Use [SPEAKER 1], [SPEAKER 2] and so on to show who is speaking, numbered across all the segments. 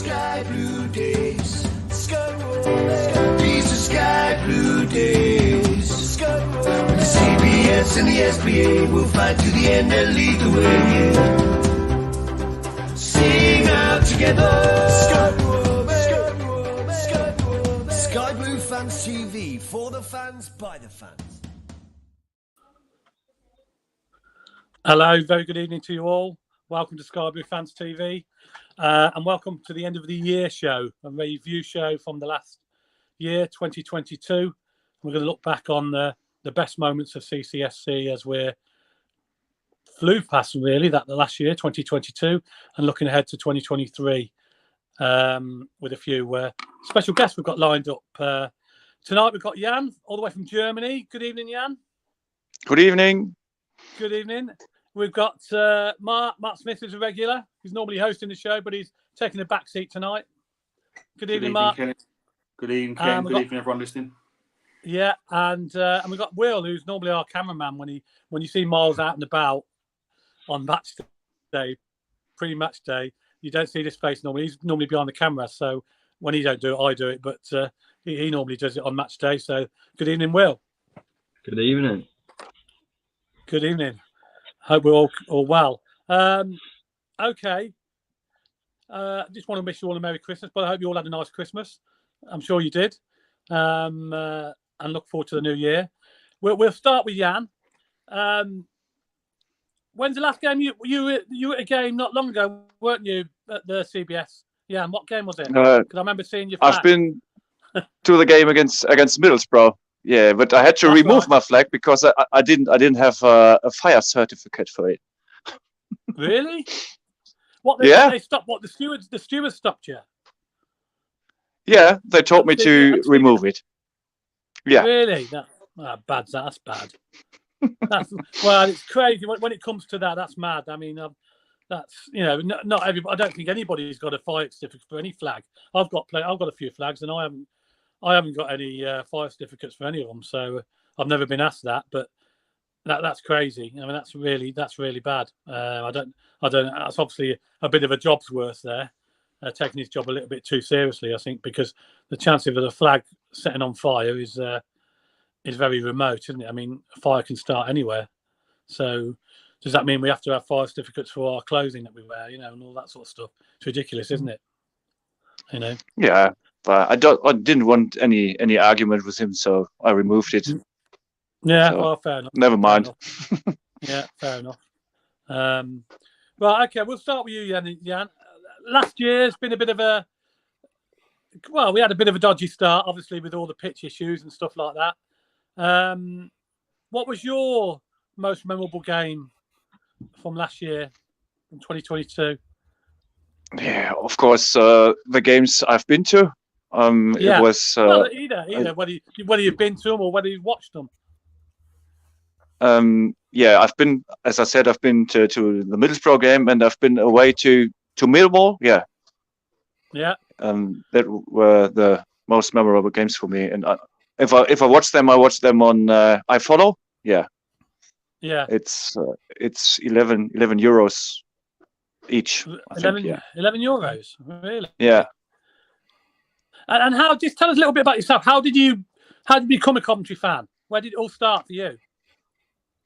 [SPEAKER 1] Sky Blue Days. These are Sky Blue Days. With the CBS and the SBA, we'll fight to the end and lead the way. Sing out together. Sky Blue Fans TV, for the fans, by the fans.
[SPEAKER 2] Hello, very good evening to you all. Welcome to Sky Blue Fans TV, and welcome to the end of the year show, a review show from the last year, 2022. We're going to look back on the best moments of CCFC as we're flew past really the last year, 2022, and looking ahead to 2023 with a few special guests we've got lined up. Tonight we've got Jan, all the way from Germany. Good evening, Jan.
[SPEAKER 3] Good evening.
[SPEAKER 2] Good evening. We've got Mark Smith, who's a regular. He's normally hosting the show, but he's taking a back seat tonight. Good evening, Mark.
[SPEAKER 4] Ken. Good evening, Ken. Good evening, everyone listening.
[SPEAKER 2] Yeah, and we've got Will, who's normally our cameraman. When you see Miles out and about on match day, pre-match day, you don't see this face normally. He's normally behind the camera, so when he don't do it, I do it. But he normally does it on match day. So good evening, Will.
[SPEAKER 5] Good evening.
[SPEAKER 2] Good evening. Hope we're all well. Okay. Just want to wish you all a Merry Christmas, but I hope you all had a nice Christmas. I'm sure you did. And look forward to the new year. We'll start with Jan. When's the last game? You were at a game not long ago, weren't you, at the CBS? Yeah, and what game was it? Because I remember seeing you.
[SPEAKER 3] I've been to the game against Middlesbrough. Yeah, but I had to remove my flag because I didn't have a fire certificate for it.
[SPEAKER 2] Really? They stopped? What the stewards stopped you?
[SPEAKER 3] Yeah, they told me to remove it. Yeah.
[SPEAKER 2] Really? Bad. That's bad. Well, it's crazy when it comes to that. That's mad. I mean, that's not everybody. I don't think anybody's got a fire certificate for any flag. I've got a few flags, and I haven't got any fire certificates for any of them, so I've never been asked that. But that's crazy. I mean, that's really bad. I don't. That's obviously a bit of a job's worth there, taking his job a little bit too seriously. I think because the chance of the flag setting on fire is very remote, isn't it? I mean, a fire can start anywhere. So does that mean we have to have fire certificates for our clothing that we wear, and all that sort of stuff? It's ridiculous, isn't it?
[SPEAKER 3] Yeah. But I didn't want any argument with him, so I removed it.
[SPEAKER 2] Yeah,
[SPEAKER 3] so,
[SPEAKER 2] well, fair enough.
[SPEAKER 3] Never mind.
[SPEAKER 2] Yeah, fair enough. Right, okay, we'll start with you, Jan. Last year's been a bit of we had a bit of a dodgy start, obviously, with all the pitch issues and stuff like that. What was your most memorable game from last year, from 2022?
[SPEAKER 3] Yeah, of course, the games I've been to. It was
[SPEAKER 2] either whether you've been to them or whether you've watched them.
[SPEAKER 3] I've been, as I said, I've been to the Middlesbrough game, and I've been away to Millwall. Yeah. That were the most memorable games for me. And if I watch them, I watch them on iFollow. Yeah. It's 11 euros each.
[SPEAKER 2] 11 euros, really?
[SPEAKER 3] Yeah.
[SPEAKER 2] And just tell us a little bit about yourself. How did you become a Coventry fan? Where did it all start for you?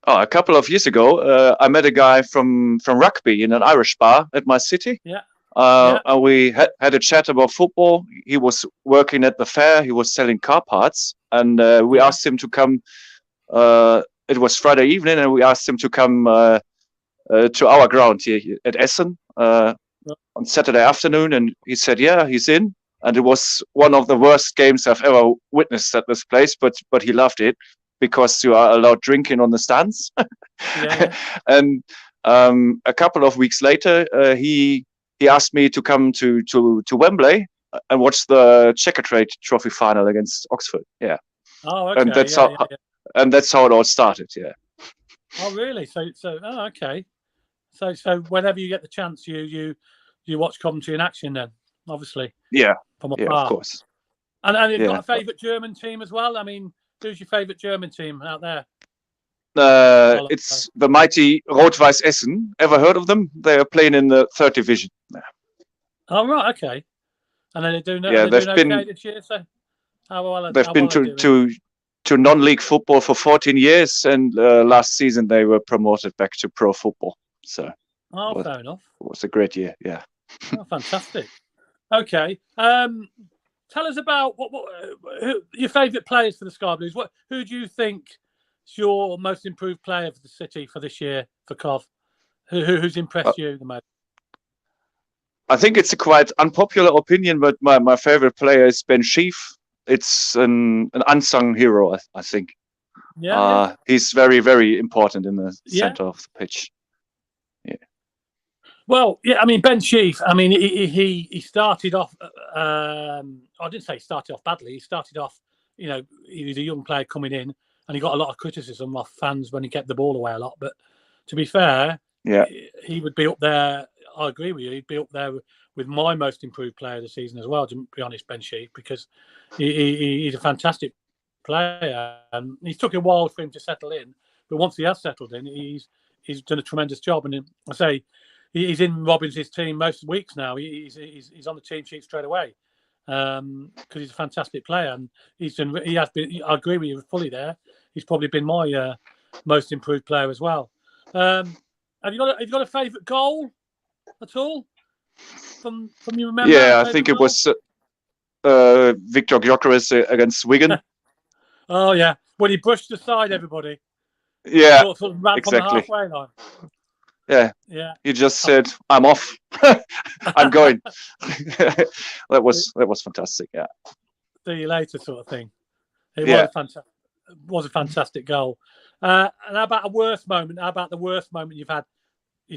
[SPEAKER 3] Oh, a couple of years ago, I met a guy from rugby in an Irish bar at my city.
[SPEAKER 2] Yeah.
[SPEAKER 3] And we had a chat about football. He was working at the fair. He was selling car parts, and we asked him to come. It was Friday evening, and we asked him to come to our ground here at Essen on Saturday afternoon, and he said, "Yeah, he's in." And it was one of the worst games I've ever witnessed at this place, but he loved it because you are allowed drinking on the stands. And a couple of weeks later, he asked me to come to Wembley and watch the Checkatrade Trophy final against Oxford. Yeah.
[SPEAKER 2] Oh, okay.
[SPEAKER 3] And that's how it all started. Yeah.
[SPEAKER 2] Oh, really? So okay. So whenever you get the chance, you watch Coventry in action then, obviously.
[SPEAKER 3] Yeah.
[SPEAKER 2] From afar.
[SPEAKER 3] Of course.
[SPEAKER 2] And you've got a favourite German team as well? I mean, who's your favourite German team out there?
[SPEAKER 3] It's the mighty Rot-Weiß Essen. Ever heard of them? They are playing in the third division.
[SPEAKER 2] Oh, right. Okay. And then they're doing
[SPEAKER 3] they've been
[SPEAKER 2] okay this year. So
[SPEAKER 3] they've been to non-league football for 14 years, and last season they were promoted back to pro football. So
[SPEAKER 2] fair enough.
[SPEAKER 3] It was a great year. Yeah.
[SPEAKER 2] Oh, fantastic. Okay. Tell us about who your favourite players for the Sky Blues. Who do you think is your most improved player for the City for this year for Cov? Who's impressed you the most?
[SPEAKER 3] I think it's a quite unpopular opinion, but my favorite player is Ben Sheaf. It's an unsung hero, I think.
[SPEAKER 2] Yeah.
[SPEAKER 3] He's very, very important in the center of the pitch. Yeah.
[SPEAKER 2] Well, yeah, I mean, Ben Sheaf, I mean, he started off, I didn't say he started off badly. He started off, he was a young player coming in, and he got a lot of criticism off fans when he kept the ball away a lot. But to be fair, he would be up there. I agree with you. He'd be up there with my most improved player of the season as well, to be honest, Ben Sheaf, because he's a fantastic player. And he took a while for him to settle in. But once he has settled in, he's done a tremendous job. And I say, he's in Robbins' team most weeks now. He's on the team sheet straight away because he's a fantastic player, and he has been. I agree with you fully there. He's probably been my most improved player as well. Have you got a favourite goal at all from you remember?
[SPEAKER 3] Yeah, I think it was Victor Gyökeres against Wigan.
[SPEAKER 2] Oh yeah, when he brushed aside everybody.
[SPEAKER 3] Yeah,
[SPEAKER 2] sort of ran
[SPEAKER 3] exactly.
[SPEAKER 2] From the halfway line.
[SPEAKER 3] Yeah. He just said, "I'm off. I'm going." that was fantastic. Yeah.
[SPEAKER 2] See you later, sort of thing. It was a fantastic goal. And how about a worst moment? How about the worst moment you've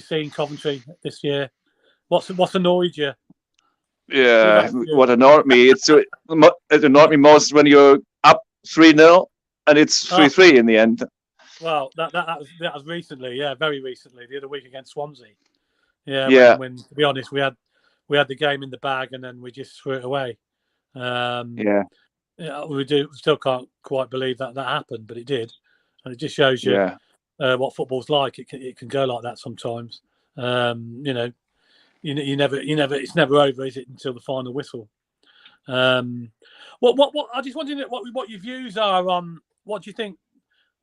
[SPEAKER 2] seen Coventry this year? What's annoyed you?
[SPEAKER 3] Yeah, what annoyed me? It annoyed me most when you're up 3-0 and it's 3-3 in the end.
[SPEAKER 2] Well, that was recently, very recently, the other week against Swansea. Yeah. When to be honest, we had the game in the bag and then we just threw it away. We still can't quite believe that happened, but it did, and it just shows you what football's like. It can go like that sometimes. You never. It's never over, is it, until the final whistle? What I just wondering what your views are on what do you think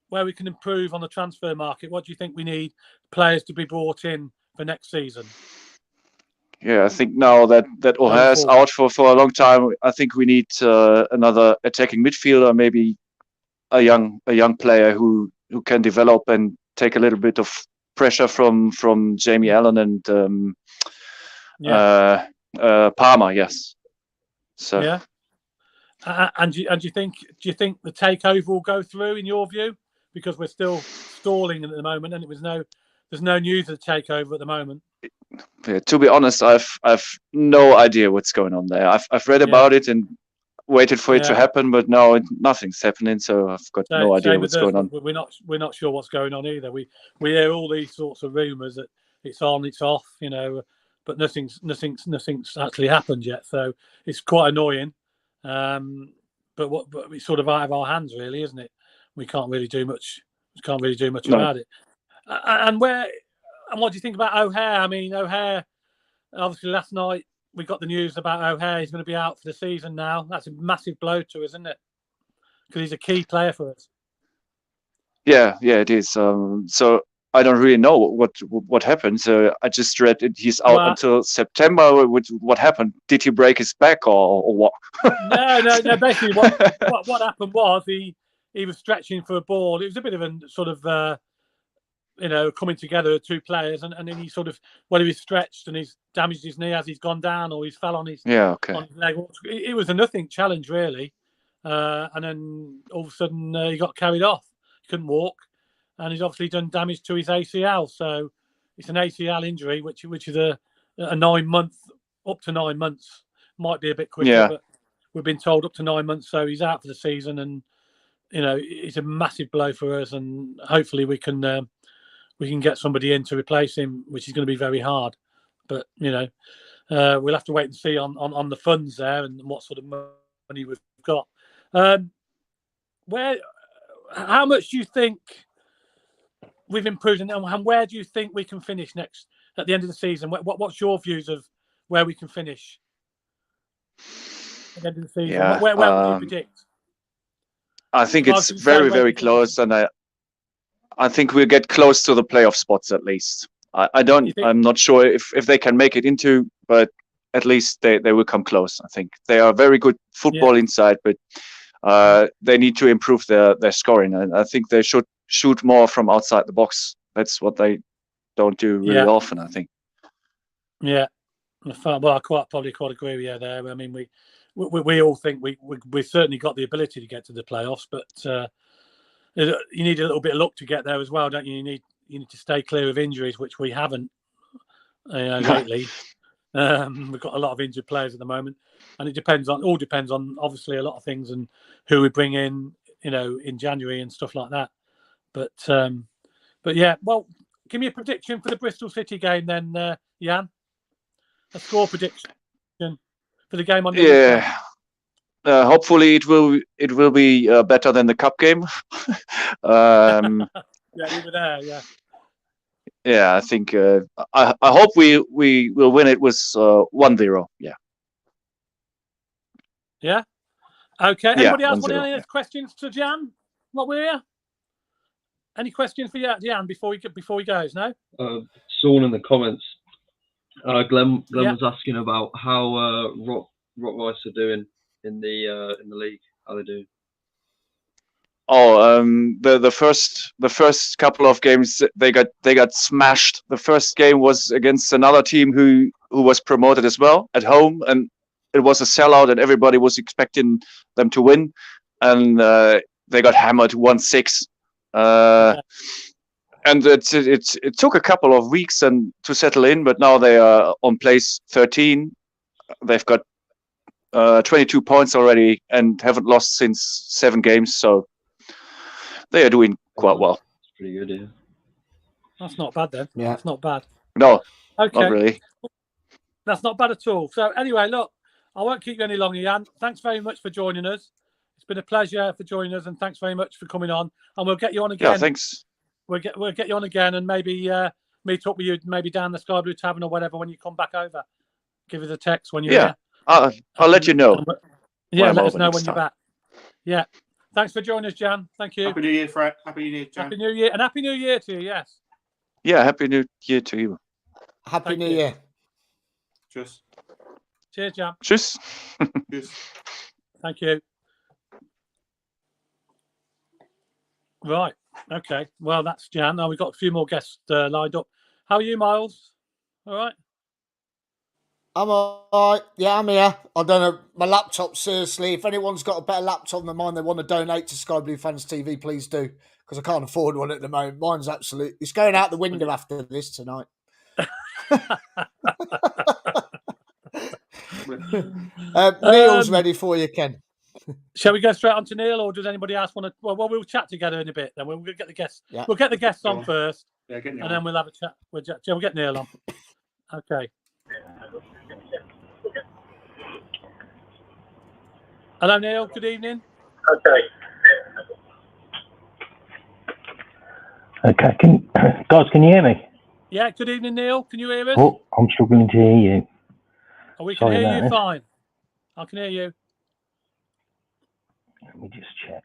[SPEAKER 2] where we can improve on the transfer market? What do you think we need players to be brought in for next season?
[SPEAKER 3] Yeah, I think now that O'Hare is out for a long time, I think we need another attacking midfielder, maybe a young player who can develop and take a little bit of pressure from Jamie Allen and Palmer. Yes. So.
[SPEAKER 2] Yeah. And do you think the takeover will go through in your view? Because we're still stalling at the moment, and there's no news of the takeover at the moment.
[SPEAKER 3] Yeah, to be honest, I've no idea what's going on there. I've read about it and waited for it to happen, but now nothing's happening, so I've got no idea what's going on.
[SPEAKER 2] We're not sure what's going on either. We hear all these sorts of rumours that it's on, it's off, but nothing's actually happened yet. So it's quite annoying. But it's sort of out of our hands, really, isn't it? We can't really do much. About it. And what do you think about O'Hare? I mean, O'Hare, obviously last night we got the news about O'Hare. He's going to be out for the season now. That's a massive blow to us, isn't it? Because he's a key player for us. Yeah,
[SPEAKER 3] it is. So I don't really know what happened. So I just read he's out until September. What happened? Did he break his back or what?
[SPEAKER 2] No. Basically, what happened was he was stretching for a ball. It was a bit of a sort of coming together of two players, and then he sort of when he was stretched and he's damaged his knee as he's gone down, or he's fell on his on his leg. It was a nothing challenge really, and then all of a sudden he got carried off. He couldn't walk. And he's obviously done damage to his ACL. So it's an ACL injury, which is a 9 month, up to 9 months. Might be a bit quicker, but we've been told up to 9 months. So he's out for the season, and it's a massive blow for us. And hopefully we can get somebody in to replace him, which is going to be very hard. But we'll have to wait and see on the funds there and what sort of money we've got. How much do you think we've improved, and where do you think we can finish next at the end of the season? What's your views of where we can finish? at the end of the season?
[SPEAKER 3] Yeah,
[SPEAKER 2] Where would you predict?
[SPEAKER 3] I think
[SPEAKER 2] If I was
[SPEAKER 3] it's
[SPEAKER 2] to say
[SPEAKER 3] very,
[SPEAKER 2] where
[SPEAKER 3] very
[SPEAKER 2] you think-
[SPEAKER 3] close, and I think we'll get close to the playoff spots at least. I'm not sure if they can make it into, but at least they will come close. I think they are very good football inside, but they need to improve their scoring, and I think they should shoot more from outside the box. That's what they don't do really often, I think.
[SPEAKER 2] Yeah, well, I probably quite agree with you there. I mean, we all think we certainly got the ability to get to the playoffs, but you need a little bit of luck to get there as well, don't you? You need to stay clear of injuries, which we haven't lately. We've got a lot of injured players at the moment, and it depends on obviously a lot of things and who we bring in, in January and stuff like that. But yeah, well, give me a prediction for the Bristol City game then, Jan. A score prediction for the game on New Year's Day.
[SPEAKER 3] Hopefully it will be better than the cup game.
[SPEAKER 2] Yeah, we were there. Yeah.
[SPEAKER 3] Yeah, I think I hope we will win it with 1-0. Yeah.
[SPEAKER 2] Yeah. Okay.
[SPEAKER 3] Yeah,
[SPEAKER 2] Anybody else
[SPEAKER 3] 1-0,
[SPEAKER 2] want any questions to Jan? What we're here? Any questions for Jan before he goes? No.
[SPEAKER 5] Someone in the comments, Glenn was asking about how Rottweiss are doing in the league. How they doing?
[SPEAKER 3] Oh, the first couple of games they got smashed. The first game was against another team who was promoted as well at home, and it was a sellout, and everybody was expecting them to win, and they got hammered 1-6. And it took a couple of weeks and to settle in, but now they are on place 13. They've got 22 points already and haven't lost since 7 games. So they are doing quite well.
[SPEAKER 5] It's pretty good, yeah.
[SPEAKER 2] That's not bad then. Yeah, that's not bad.
[SPEAKER 3] No,
[SPEAKER 2] okay,
[SPEAKER 3] not really.
[SPEAKER 2] That's not bad at all. So anyway, look, I won't keep you any longer, Jan. Thanks very much for joining us. It's been a pleasure for joining us, and thanks very much for coming on. And we'll get you on again.
[SPEAKER 3] Yeah, thanks.
[SPEAKER 2] We'll get you on again, and maybe meet up with you, maybe down the Sky Blue Tavern or whatever when you come back over. Give us a text when you're here.
[SPEAKER 3] I'll let you know.
[SPEAKER 2] Yeah, let us know when you're back. Yeah. Thanks for joining us, Jan. Thank you.
[SPEAKER 4] Happy New Year, Fred. Happy New Year, Jan.
[SPEAKER 2] Happy New Year, and Happy New Year to you. Yes.
[SPEAKER 3] Yeah, Happy New Year to you.
[SPEAKER 6] Happy New Year.
[SPEAKER 4] Cheers.
[SPEAKER 2] Cheers, Jan.
[SPEAKER 3] Cheers.
[SPEAKER 4] Cheers.
[SPEAKER 2] Thank you. Right. Okay. Well, that's Jan. Now we've got a few more guests lined up. How are you, Miles? All right.
[SPEAKER 6] I'm all right. Yeah, I'm here. I don't know. My laptop, seriously. If anyone's got a better laptop than mine, they want to donate to Sky Blue Fans TV, please do. Because I can't afford one at the moment. Mine's it's going out the window after this tonight. Neil's ready for you, Ken.
[SPEAKER 2] Shall we go straight on to Neil, or does anybody else want to? Well, we'll chat together in a bit. Then we'll get the guests.
[SPEAKER 6] Yeah.
[SPEAKER 2] We'll get the guests on first,
[SPEAKER 4] Yeah, get Neil
[SPEAKER 2] and then we'll have a chat. We'll get Neil on. Okay. Hello, Neil. Good evening.
[SPEAKER 7] Okay. Guys, can you hear me?
[SPEAKER 2] Yeah. Good evening, Neil. Can you hear us?
[SPEAKER 7] Oh, I'm struggling to hear you.
[SPEAKER 2] Oh, we can
[SPEAKER 7] Sorry
[SPEAKER 2] hear
[SPEAKER 7] about
[SPEAKER 2] you
[SPEAKER 7] this.
[SPEAKER 2] fine. I can hear you.
[SPEAKER 7] Let me just check.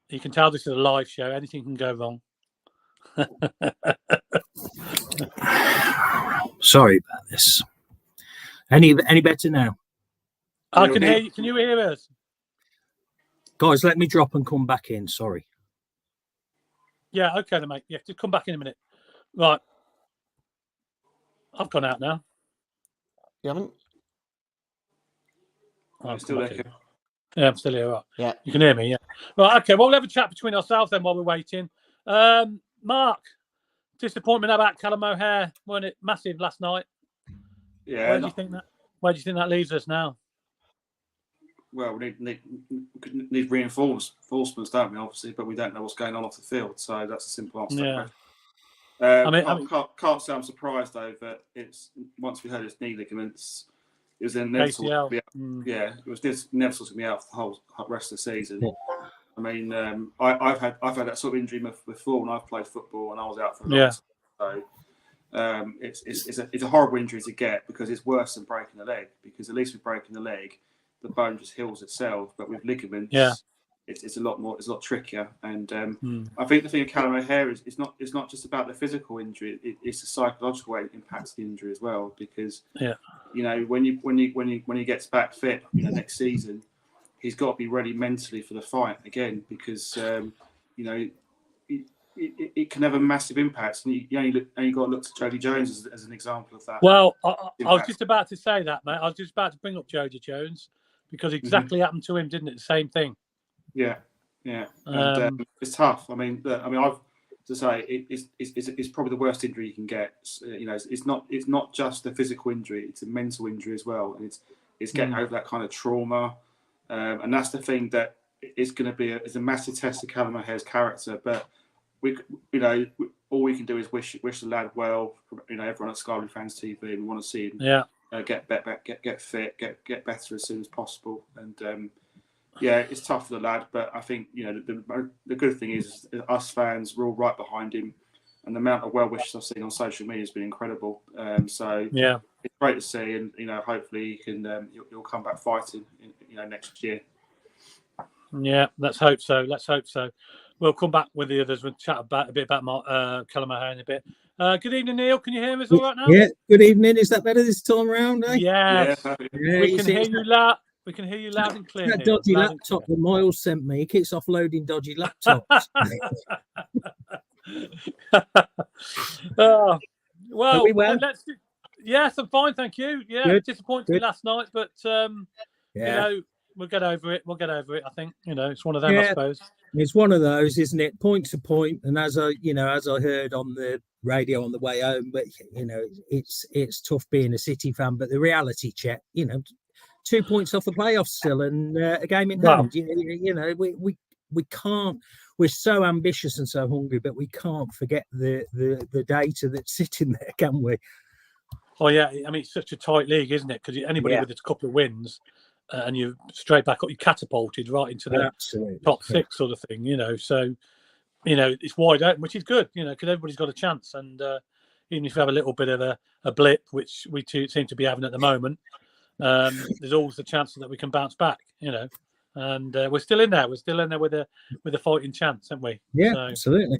[SPEAKER 2] You can tell this is a live show. Anything can go wrong.
[SPEAKER 8] Sorry about this. Any better now?
[SPEAKER 2] I can hear you. Can you hear us?
[SPEAKER 8] Guys, let me drop and come back in. Sorry.
[SPEAKER 2] Yeah, okay then, mate. Yeah, just come back in a minute. Right. I've gone out now.
[SPEAKER 6] You haven't?
[SPEAKER 4] I'm still there.
[SPEAKER 2] Yeah, I'm still here. Right.
[SPEAKER 6] Yeah.
[SPEAKER 2] You can hear me, yeah. Right, okay. Well, we'll have a chat between ourselves then while we're waiting. Mark, disappointment about Callum O'Hare, weren't it? Massive last night.
[SPEAKER 4] Yeah.
[SPEAKER 2] Where do you think that leaves us now?
[SPEAKER 4] Well, we need reinforcements, don't we? Obviously, but we don't know what's going on off the field. So that's a simple answer.
[SPEAKER 2] Yeah.
[SPEAKER 4] I can't say I'm surprised though that it's once we heard his knee ligaments, it was inevitable. Yeah, it was inevitable to be out for the whole rest of the season. Yeah. I mean, I've had that sort of injury before when I've played football and I was out for a long time. So it's a horrible injury to get because it's worse than breaking the leg. Because at least with breaking the leg, the bone just heals itself. But with ligaments, it's a lot trickier. And I think the thing with Callum O'Hare is it's not just about the physical injury; it's the psychological way it impacts the injury as well. Because when he gets back fit, next season, he's got to be ready mentally for the fight again. Because it can have a massive impact, and you only got to look to Jody Jones as an example of that.
[SPEAKER 2] Well, I was just about to say that, mate. I was just about to bring up Jody Jones because exactly happened to him, didn't it? The same thing.
[SPEAKER 4] Yeah. And it's tough. I mean, I've to say it's probably the worst injury you can get. It's not just a physical injury; it's a mental injury as well, and it's getting over that kind of trauma, and that's the thing that is going to be a massive test of Callum O'Hare's character, but. All we can do is wish the lad well. Everyone at Sky Blue Fans TV, we want to see him get fit, get better as soon as possible. And it's tough for the lad, but I think the good thing is us fans, we're all right behind him, and the amount of well wishes I've seen on social media has been incredible. So it's great to see, and hopefully he'll come back fighting, next year.
[SPEAKER 2] Yeah, let's hope so. We'll come back with the others. We'll chat a bit about Callum O'Hare in a bit. Good evening, Neil. Can you hear us all right now?
[SPEAKER 8] Yeah. Good evening. Is that better this time around? Eh?
[SPEAKER 2] Yes. We can hear you loud. We can hear you loud and clear.
[SPEAKER 8] That dodgy laptop that Miles sent me. He keeps offloading dodgy laptops.
[SPEAKER 2] Yes, I'm fine, thank you. Yeah,
[SPEAKER 8] Good.
[SPEAKER 2] Disappointed last night, but we'll get over it. I think it's one of them. I suppose
[SPEAKER 8] it's one of those, isn't it? Point to point, and as I heard on the radio on the way home, but it's tough being a City fan. But the reality check, 2 points off the playoffs still, and a game in hand. We can't. We're so ambitious and so hungry, but we can't forget the data that's sitting there, can we?
[SPEAKER 2] Oh yeah, I mean it's such a tight league, isn't it? Because anybody with a couple of wins. And you're straight back up, you catapulted right into the top six sort of thing, So, it's wide open, which is good, because everybody's got a chance. And even if you have a little bit of a blip, which we seem to be having at the moment, there's always the chance that we can bounce back, And we're still in there. We're still in there with a fighting chance, aren't we?
[SPEAKER 8] Yeah, absolutely.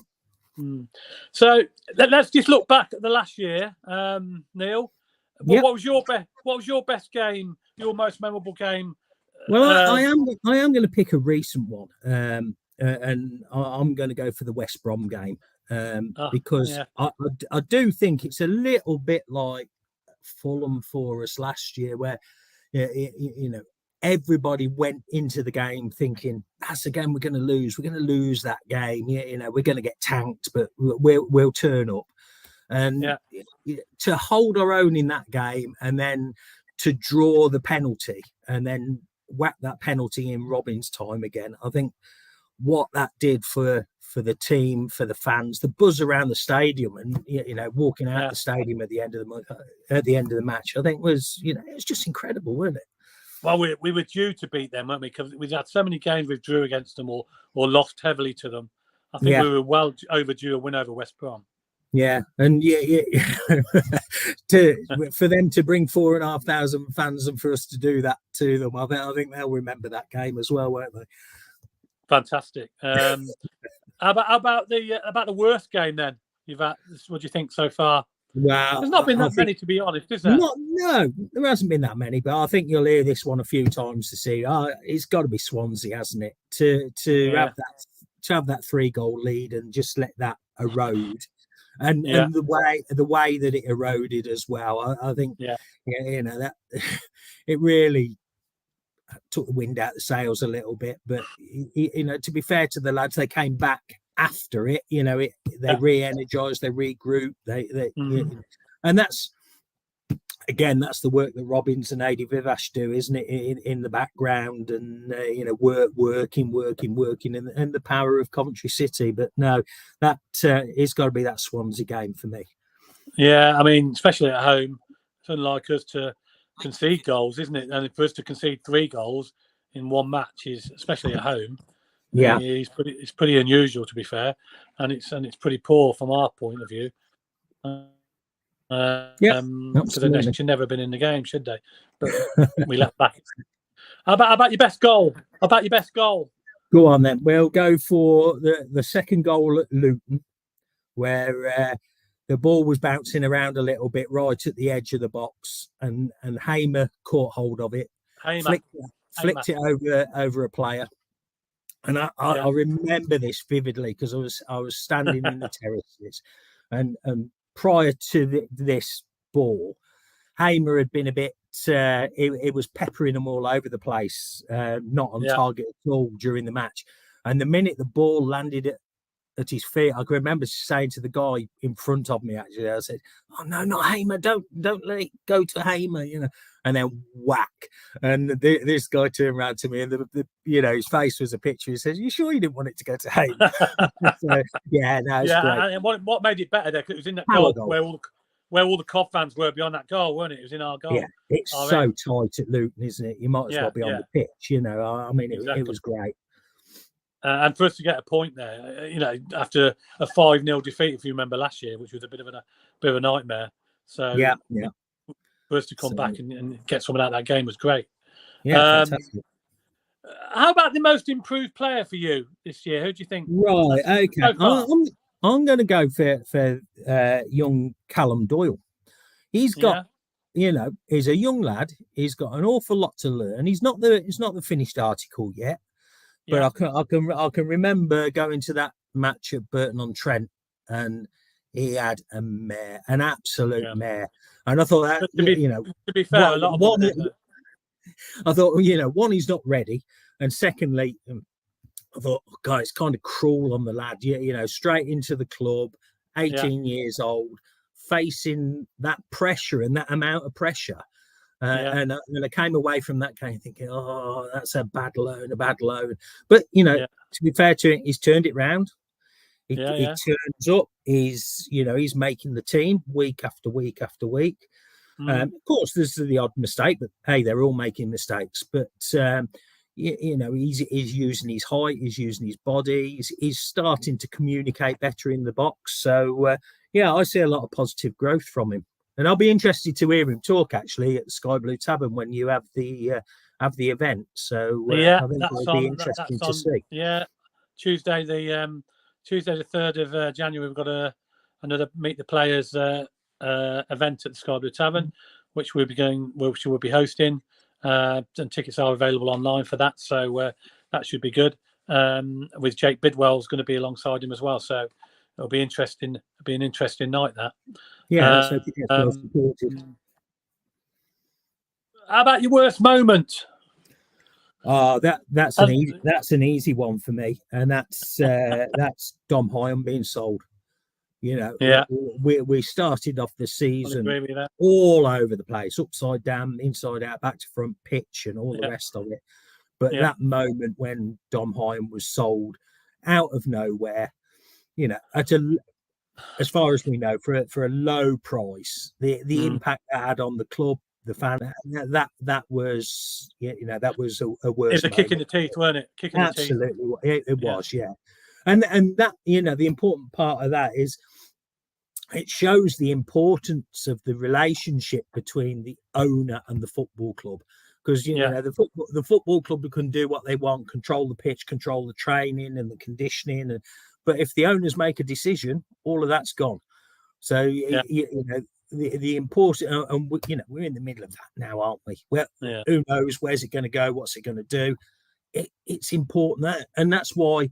[SPEAKER 2] So let's just look back at the last year, Neil. What was your best game? Your most memorable game?
[SPEAKER 8] Well, I am going to pick a recent one, and I'm going to go for the West Brom game because I do think it's a little bit like Fulham for us last year, where everybody went into the game thinking that's the game we're going to lose. We're going to lose that game. We're going to get tanked, but we'll turn up. And to hold our own in that game, and then to draw the penalty, and then whack that penalty in Robin's time again, I think what that did for the team, for the fans, the buzz around the stadium, and walking out the stadium at the end of the match, I think was it was just incredible, wasn't it?
[SPEAKER 2] Well, we were due to beat them, weren't we? Because we had so many games we drew against them or lost heavily to them. I think we were well overdue a win over West Brom.
[SPEAKER 8] Yeah, and for them to bring 4,500 fans and for us to do that to them, I think they'll remember that game as well, won't they?
[SPEAKER 2] Fantastic. How about the worst game then you've had? What do you think so far?
[SPEAKER 8] Well,
[SPEAKER 2] there's not been that many, to be honest, is there?
[SPEAKER 8] No, there hasn't been that many, but I think you'll hear this one a few times to see. It's got to be Swansea, hasn't it? To have that 3-goal lead and just let that erode. And the way that it eroded as well, I think that it really took the wind out of the sails a little bit. But to be fair to the lads, they came back after it. They re-energized, they regrouped, and that's the work that Robbins and Adi Vivash do, isn't it? In the background, and working, and the power of Coventry City. But no, that it's got to be that Swansea game for me. Yeah,
[SPEAKER 2] I mean, especially at home, it's unlike us to concede goals, isn't it? And for us to concede 3 goals in one match is, especially at home, it's pretty unusual, to be fair, and it's pretty poor from our point of view. Because they should never have been in the game, should they? But we left back. How about your best goal?
[SPEAKER 8] Go on then. We'll go for the second goal at Luton, where the ball was bouncing around a little bit right at the edge of the box, and Hamer caught hold of it, flicked it over a player. And I remember this vividly because I was standing in the terraces, and prior to this ball, Hamer had been a bit. It was peppering them all over the place, not on target at all during the match. And the minute the ball landed at his feet, I can remember saying to the guy in front of me, actually, I said, "Oh no, not Hamer! Don't let it go to Hamer!" And then whack, and this guy turned around to me, and his face was a picture. He says, "You sure you didn't want it to go to Hamer?" So, it's great.
[SPEAKER 2] And what made it better there? Because it was in that goal where all the Cov fans were behind that goal, weren't it? It was in our goal.
[SPEAKER 8] Yeah, it's so tight at Luton, isn't it? You might as well be on the pitch. I mean, it was great.
[SPEAKER 2] And for us to get a point there, after a 5-0 defeat, if you remember last year, which was a bit of a nightmare. So for us to come back and get someone out of that game was great.
[SPEAKER 8] Yeah, fantastic.
[SPEAKER 2] How about the most improved player for you this year? Who do you think?
[SPEAKER 8] Right, okay. I'm going to go for young Callum Doyle. He's got, he's a young lad. He's got an awful lot to learn. He's not the finished article yet. But I can remember going to that match at Burton-on-Trent, and he had an absolute mare. And I thought that
[SPEAKER 2] to be fair, a lot of
[SPEAKER 8] one, I thought one, he's not ready, and secondly, I thought, oh, God, it's kind of cruel on the lad. Straight into the club, 18 years old, facing that pressure and that amount of pressure. And I came away from that game thinking, oh, that's a bad loan. But, to be fair to him, he's turned it round. He turns up. He's making the team week after week after week. Of course, there's the odd mistake, but, hey, they're all making mistakes. But, he's using his height. He's using his body. He's starting to communicate better in the box. So, I see a lot of positive growth from him. And I'll be interested to hear him talk actually at the Sky Blue Tavern when you have the event. So I think it'll be interesting to see.
[SPEAKER 2] Yeah, Tuesday the 3rd of January, we've got another Meet the Players event at the Sky Blue Tavern, which we'll be hosting. And tickets are available online for that, so that should be good. With Jake Bidwell's going to be alongside him as well, so it'll be interesting. It'll be an interesting night. That.
[SPEAKER 8] Yeah.
[SPEAKER 2] How about your worst moment?
[SPEAKER 8] That's an easy one for me, and that's Dom Hyam being sold. We started off the season all over the place, upside down, inside out, back to front, pitch, and all the rest of it. But that moment when Dom Hyam was sold out of nowhere, as far as we know, for a low price, the impact that had on the club, the fan, that was that was a worse.
[SPEAKER 2] It's a kick in the teeth, wasn't it?
[SPEAKER 8] Absolutely, it was, yeah. And that the important part of that is it shows the importance of the relationship between the owner and the football club, because the football club can do what they want, control the pitch, control the training and the conditioning, but if the owners make a decision, all of that's gone. So the important, and we're in the middle of that now, aren't we? Well, who knows where's it going to go? What's it going to do? It's important and that's why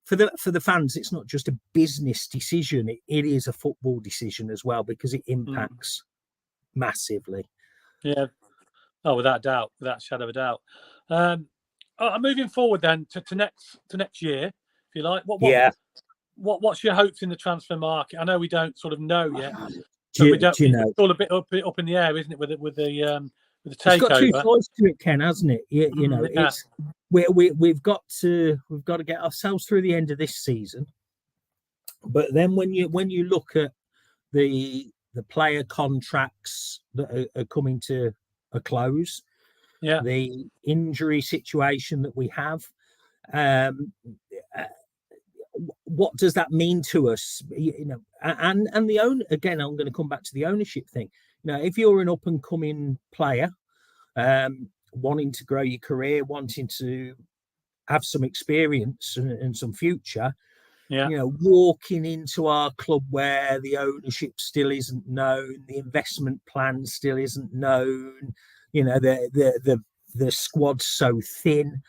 [SPEAKER 8] for the fans, it's not just a business decision; it is a football decision as well, because it impacts massively.
[SPEAKER 2] Yeah, without doubt, without a shadow of a doubt. Moving forward then to next year, if you like. What's your hopes in the transfer market? I know we don't sort of know yet. It's all a bit up in the air, isn't it? With the takeover.
[SPEAKER 8] It's got two sides to it, Ken, hasn't it? It's we've got to get ourselves through the end of this season. But then when you look at the player contracts that are coming to a close, the injury situation that we have, what does that mean to us? And the own again, I'm going to come back to the ownership thing. If you're an up and coming player, wanting to grow your career, wanting to have some experience and some future, walking into our club where the ownership still isn't known, the investment plan still isn't known, the squad's so thin.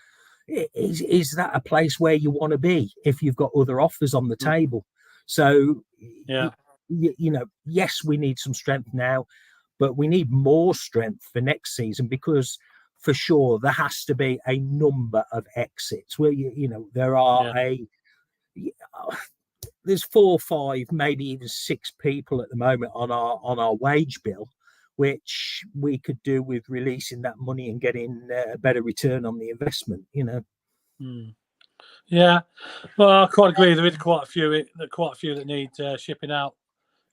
[SPEAKER 8] Is that a place where you want to be if you've got other offers on the table? So, yes, we need some strength now, but we need more strength for next season, because for sure there has to be a number of exits where there are there's 4 or 5, maybe even 6 people at the moment on our wage bill, which we could do with releasing that money and getting a better return on the investment.
[SPEAKER 2] Yeah, well, I quite agree. There is quite a few that need shipping out.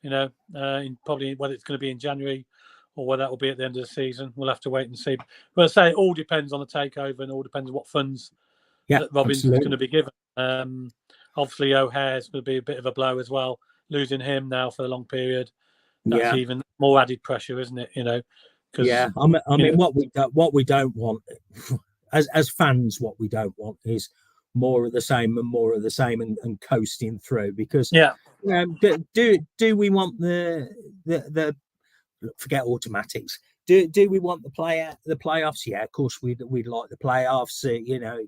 [SPEAKER 2] Probably whether it's going to be in January or whether that will be at the end of the season, we'll have to wait and see. But I say it all depends on the takeover, and all depends on what funds that Robinson's going to be given. Obviously, O'Hare's going to be a bit of a blow as well. Losing him now for a long period, that's even more added pressure, isn't it?
[SPEAKER 8] I mean, what we don't want as fans, what we don't want is more of the same and more of the same and coasting through, because do we want the forget automatics? Do we want the playoffs? Yeah, of course we'd like the playoffs.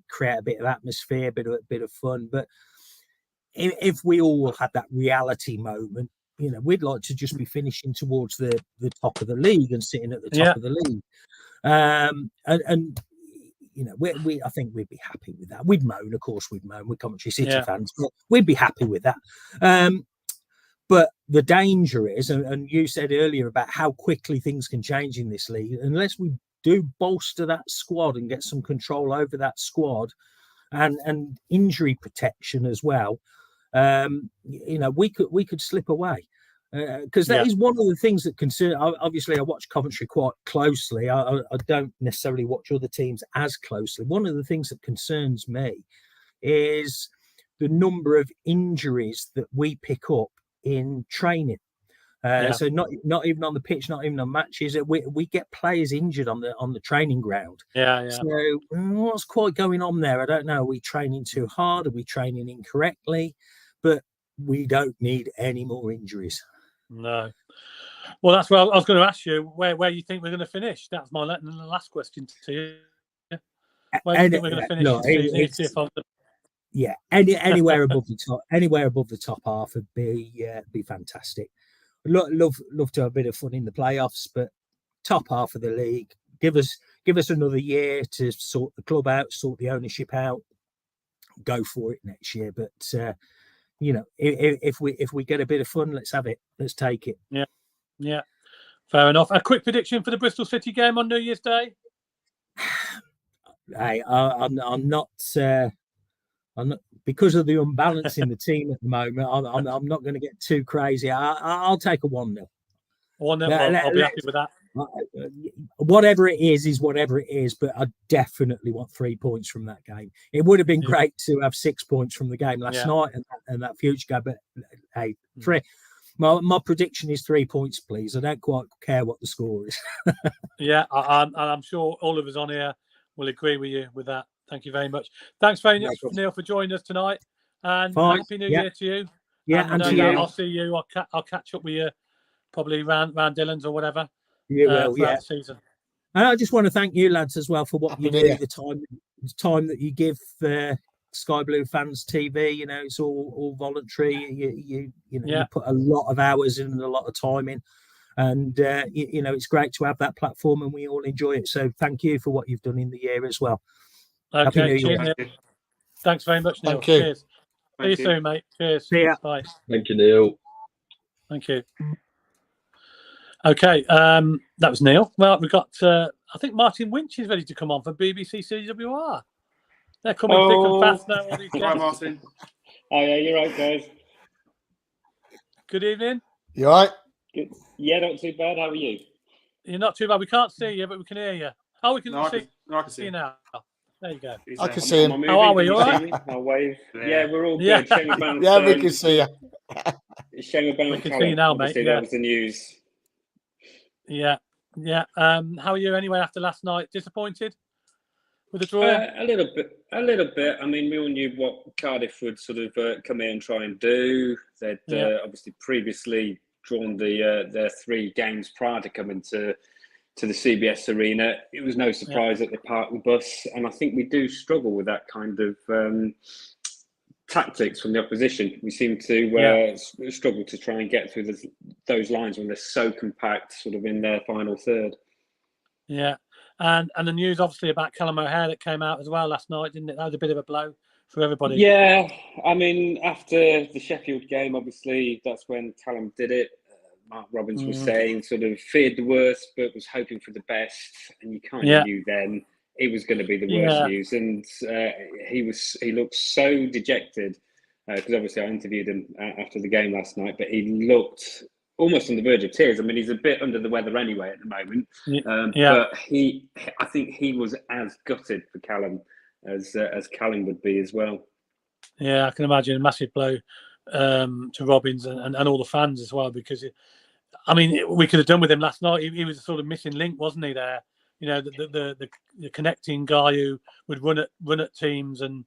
[SPEAKER 8] Create a bit of atmosphere, bit of fun. But if we all had that reality moment, we'd like to just be finishing towards the top of the league and sitting at the top of the league. I think we'd be happy with that. We'd moan, of course, we're Coventry City fans, but we'd be happy with that. But the danger is, and you said earlier about how quickly things can change in this league, unless we do bolster that squad and get some control over that squad and injury protection as well, we could slip away. Because that is one of the things that concern. Obviously, I watch Coventry quite closely. I don't necessarily watch other teams as closely. One of the things that concerns me is the number of injuries that we pick up in training. So not even on the pitch, not even on matches. We get players injured on the training ground. So what's quite going on there? I don't know. Are we training too hard? Are we training incorrectly? But we don't need any more injuries.
[SPEAKER 2] No. Well, that's what I was going to ask you. Where you think we're going to finish? That's my last question to you. Where do you think we're going to finish the season?
[SPEAKER 8] Anywhere above the top half would be fantastic. Love to have a bit of fun in the playoffs, but top half of the league. Give us another year to sort the club out, sort the ownership out. Go for it next year, but. If we get a bit of fun, let's have it. Let's take it.
[SPEAKER 2] Yeah. Fair enough. A quick prediction for the Bristol City game on New Year's Day.
[SPEAKER 8] I'm not because of the unbalance in the team at the moment. I'm not going to get too crazy. I'll take a 1-0.
[SPEAKER 2] 1-0. I'll be happy with that.
[SPEAKER 8] Whatever it is whatever it is, but I definitely want 3 points from that game. It would have been great to have 6 points from the game last night and that future game, but hey, 3. My prediction is 3 points, please. I don't quite care what the score is.
[SPEAKER 2] I'm sure all of us on here will agree with you with that. Thank you very much. Thanks very much, Neil, for joining us tonight, and Happy New Year to you.
[SPEAKER 8] And to you.
[SPEAKER 2] I'll see you. I'll catch up with you probably round Dillon's or whatever.
[SPEAKER 8] You will,
[SPEAKER 2] the season.
[SPEAKER 8] And I just want to thank you, lads, as well for what you do, the time that you give Sky Blue Fans TV. It's all voluntary. You put a lot of hours in and a lot of time in, and it's great to have that platform, and we all enjoy it. So thank you for what you've done in the year as well.
[SPEAKER 2] Okay,
[SPEAKER 8] Happy New Year.
[SPEAKER 2] Neil. Thanks very much, Neil.
[SPEAKER 6] Thank you.
[SPEAKER 2] Cheers. See you soon, mate. Cheers.
[SPEAKER 8] See ya.
[SPEAKER 2] Bye.
[SPEAKER 5] Thank you, Neil.
[SPEAKER 2] Thank you. Okay, that was Neil. Well, we've got, I think Martin Winch is ready to come on for BBC CWR. They're coming thick and fast now.
[SPEAKER 4] Hi, Martin.
[SPEAKER 9] Hi, you're right, guys.
[SPEAKER 2] Good evening.
[SPEAKER 6] You all right?
[SPEAKER 9] Good. Yeah, not too bad. How are you?
[SPEAKER 2] You're not too bad. We can't see you, but we can hear you. Oh, we can
[SPEAKER 4] I
[SPEAKER 2] see
[SPEAKER 4] can see
[SPEAKER 2] you now. There you go.
[SPEAKER 6] I can see him.
[SPEAKER 2] How are we? All right?
[SPEAKER 9] I'll wave.
[SPEAKER 4] Yeah.
[SPEAKER 9] We're all
[SPEAKER 2] Yeah.
[SPEAKER 9] good. Shame about,
[SPEAKER 6] Yeah, we can see you.
[SPEAKER 9] Shame about
[SPEAKER 2] We can see
[SPEAKER 9] Callum.
[SPEAKER 2] you now, mate.
[SPEAKER 9] Obviously,
[SPEAKER 2] Yeah.
[SPEAKER 9] that was the news.
[SPEAKER 2] Yeah. How are you anyway after last night? Disappointed with the draw?
[SPEAKER 9] A little bit. I mean, we all knew what Cardiff would sort of come in and try and do. They'd obviously previously drawn their 3 games prior to coming to the CBS Arena. It was no surprise that they parked the bus, and I think we do struggle with that kind of tactics from the opposition. We seem to struggle to try and get through those lines when they're so compact, sort of in their final third.
[SPEAKER 2] Yeah, and the news obviously about Callum O'Hare that came out as well last night, didn't it? That was a bit of a blow for everybody.
[SPEAKER 9] Yeah, I mean, after the Sheffield game, obviously that's when Callum did it. Mark Robbins was saying sort of feared the worst, but was hoping for the best, and you kind of knew then it was going to be the worst news. And he looked so dejected because obviously I interviewed him after the game last night, but he looked almost on the verge of tears. I mean, he's a bit under the weather anyway at the moment, but I think he was as gutted for Callum as Callum would be as well.
[SPEAKER 2] Yeah, I can imagine a massive blow to Robbins and all the fans as well, because I mean, we could have done with him last night. He was a sort of missing link, wasn't he? There, you know, the connecting guy who would run at teams and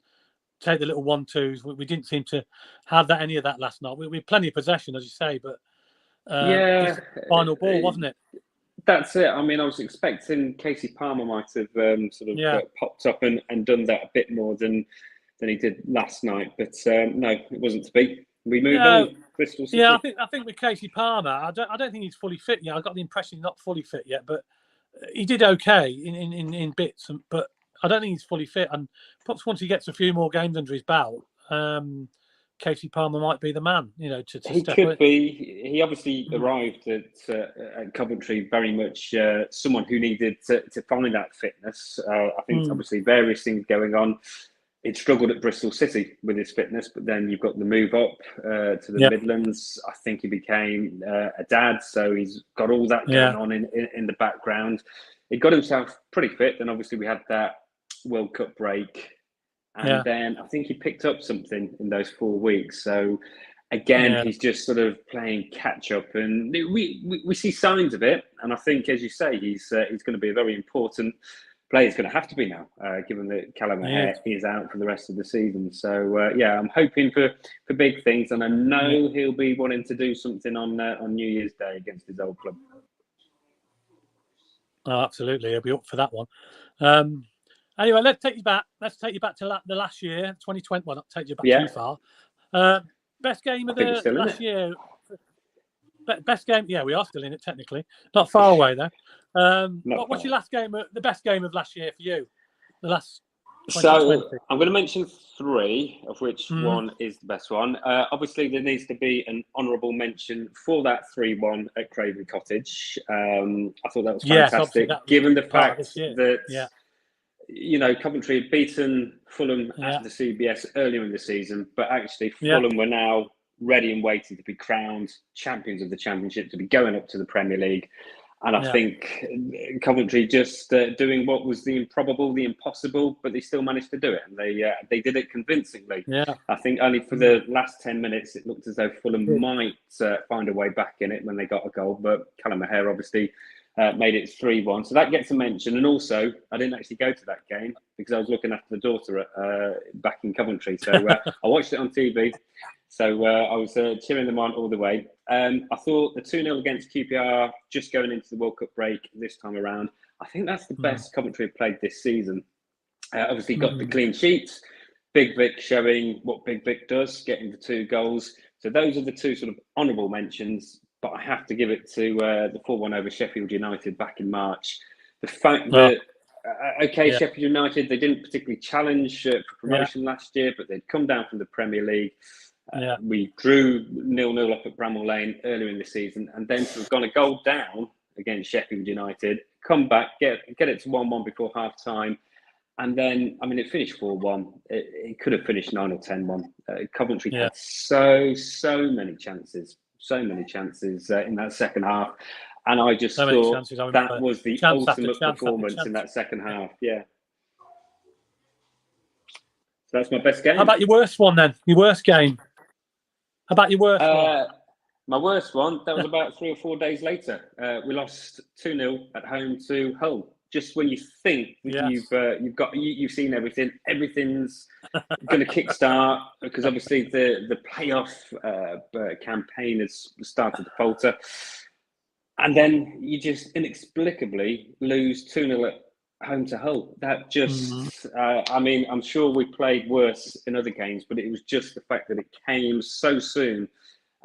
[SPEAKER 2] take the little 1-2s. We didn't seem to have any of that last night. We had plenty of possession, as you say, but just final ball, wasn't it?
[SPEAKER 9] That's it. I mean, I was expecting Casey Palmer might have popped up and done that a bit more than he did last night, but no, it wasn't to be. We moved on. Bristol City.
[SPEAKER 2] Yeah, I think with Casey Palmer, I don't think he's fully fit yet. I got the impression he's not fully fit yet, but he did okay in bits. But I don't think he's fully fit. And perhaps once he gets a few more games under his belt, Casey Palmer might be the man. You know, to
[SPEAKER 9] he
[SPEAKER 2] step
[SPEAKER 9] could
[SPEAKER 2] in.
[SPEAKER 9] be. He obviously arrived at Coventry very much someone who needed to find that fitness. I think obviously various things going on. It struggled at Bristol City with his fitness, but then you've got the move up to the Midlands. I think he became a dad, so he's got all that going on in the background. He got himself pretty fit, and obviously we had that World Cup break, and then I think he picked up something in those 4 weeks. So again, he's just sort of playing catch up, and we see signs of it. And I think, as you say, he's going to be a very important player. It's going to have to be now, given that Callum O'Hare is out for the rest of the season. So I'm hoping for big things, and I know he'll be wanting to do something on New Year's Day against his old club.
[SPEAKER 2] Oh, absolutely, he'll be up for that one. Anyway, let's take you back. Let's take you back to the last year, 2020. Well, not take you back too far. Best game of the last year. Best game. Yeah, we are still in it technically. Not far away though. What's your last game? The best game of last year for you? The last.
[SPEAKER 9] So I'm going to mention 3, of which one is the best one. Obviously, there needs to be an honourable mention for that 3-1 at Craven Cottage. I thought that was fantastic, given the fact that Coventry had beaten Fulham at the CBS earlier in the season, but actually Fulham were now ready and waiting to be crowned champions of the Championship, to be going up to the Premier League. And I think Coventry just doing what was the improbable, the impossible, but they still managed to do it. And they did it convincingly. Yeah. I think only for the last 10 minutes, it looked as though Fulham might find a way back in it when they got a goal. But Callum O'Hare obviously made it 3-1. So that gets a mention. And also, I didn't actually go to that game because I was looking after the daughter back in Coventry. So I watched it on TV. So I was cheering them on all the way. I thought the 2-0 against QPR, just going into the World Cup break this time around, I think that's the best Coventry have played this season. Obviously got the clean sheets. Big Vic showing what Big Vic does, getting the 2 goals. So those are the 2 sort of honourable mentions. But I have to give it to the 4-1 over Sheffield United back in March. The fact that, Sheffield United, they didn't particularly challenge for promotion last year, but they'd come down from the Premier League. We drew 0-0 up at Bramall Lane earlier in the season, and then to have gone a goal down against Sheffield United, come back, get it to 1-1 before half time, and then it finished 4-1. It could have finished 9 or 10-1. Coventry had so many chances in that second half, and I just thought that was the ultimate performance in that second half. So that's my best game.
[SPEAKER 2] How about your worst one then? Your worst game? How about your worst one?
[SPEAKER 9] My worst one, that was about 3 or 4 days later. We lost 2-0 at home to Hull. Just when you think that you've seen everything, everything's going to kickstart, because obviously the playoff campaign has started to falter, and then you just inexplicably lose 2-0 at home to Hull. That just, I mean, I'm sure we played worse in other games, but it was just the fact that it came so soon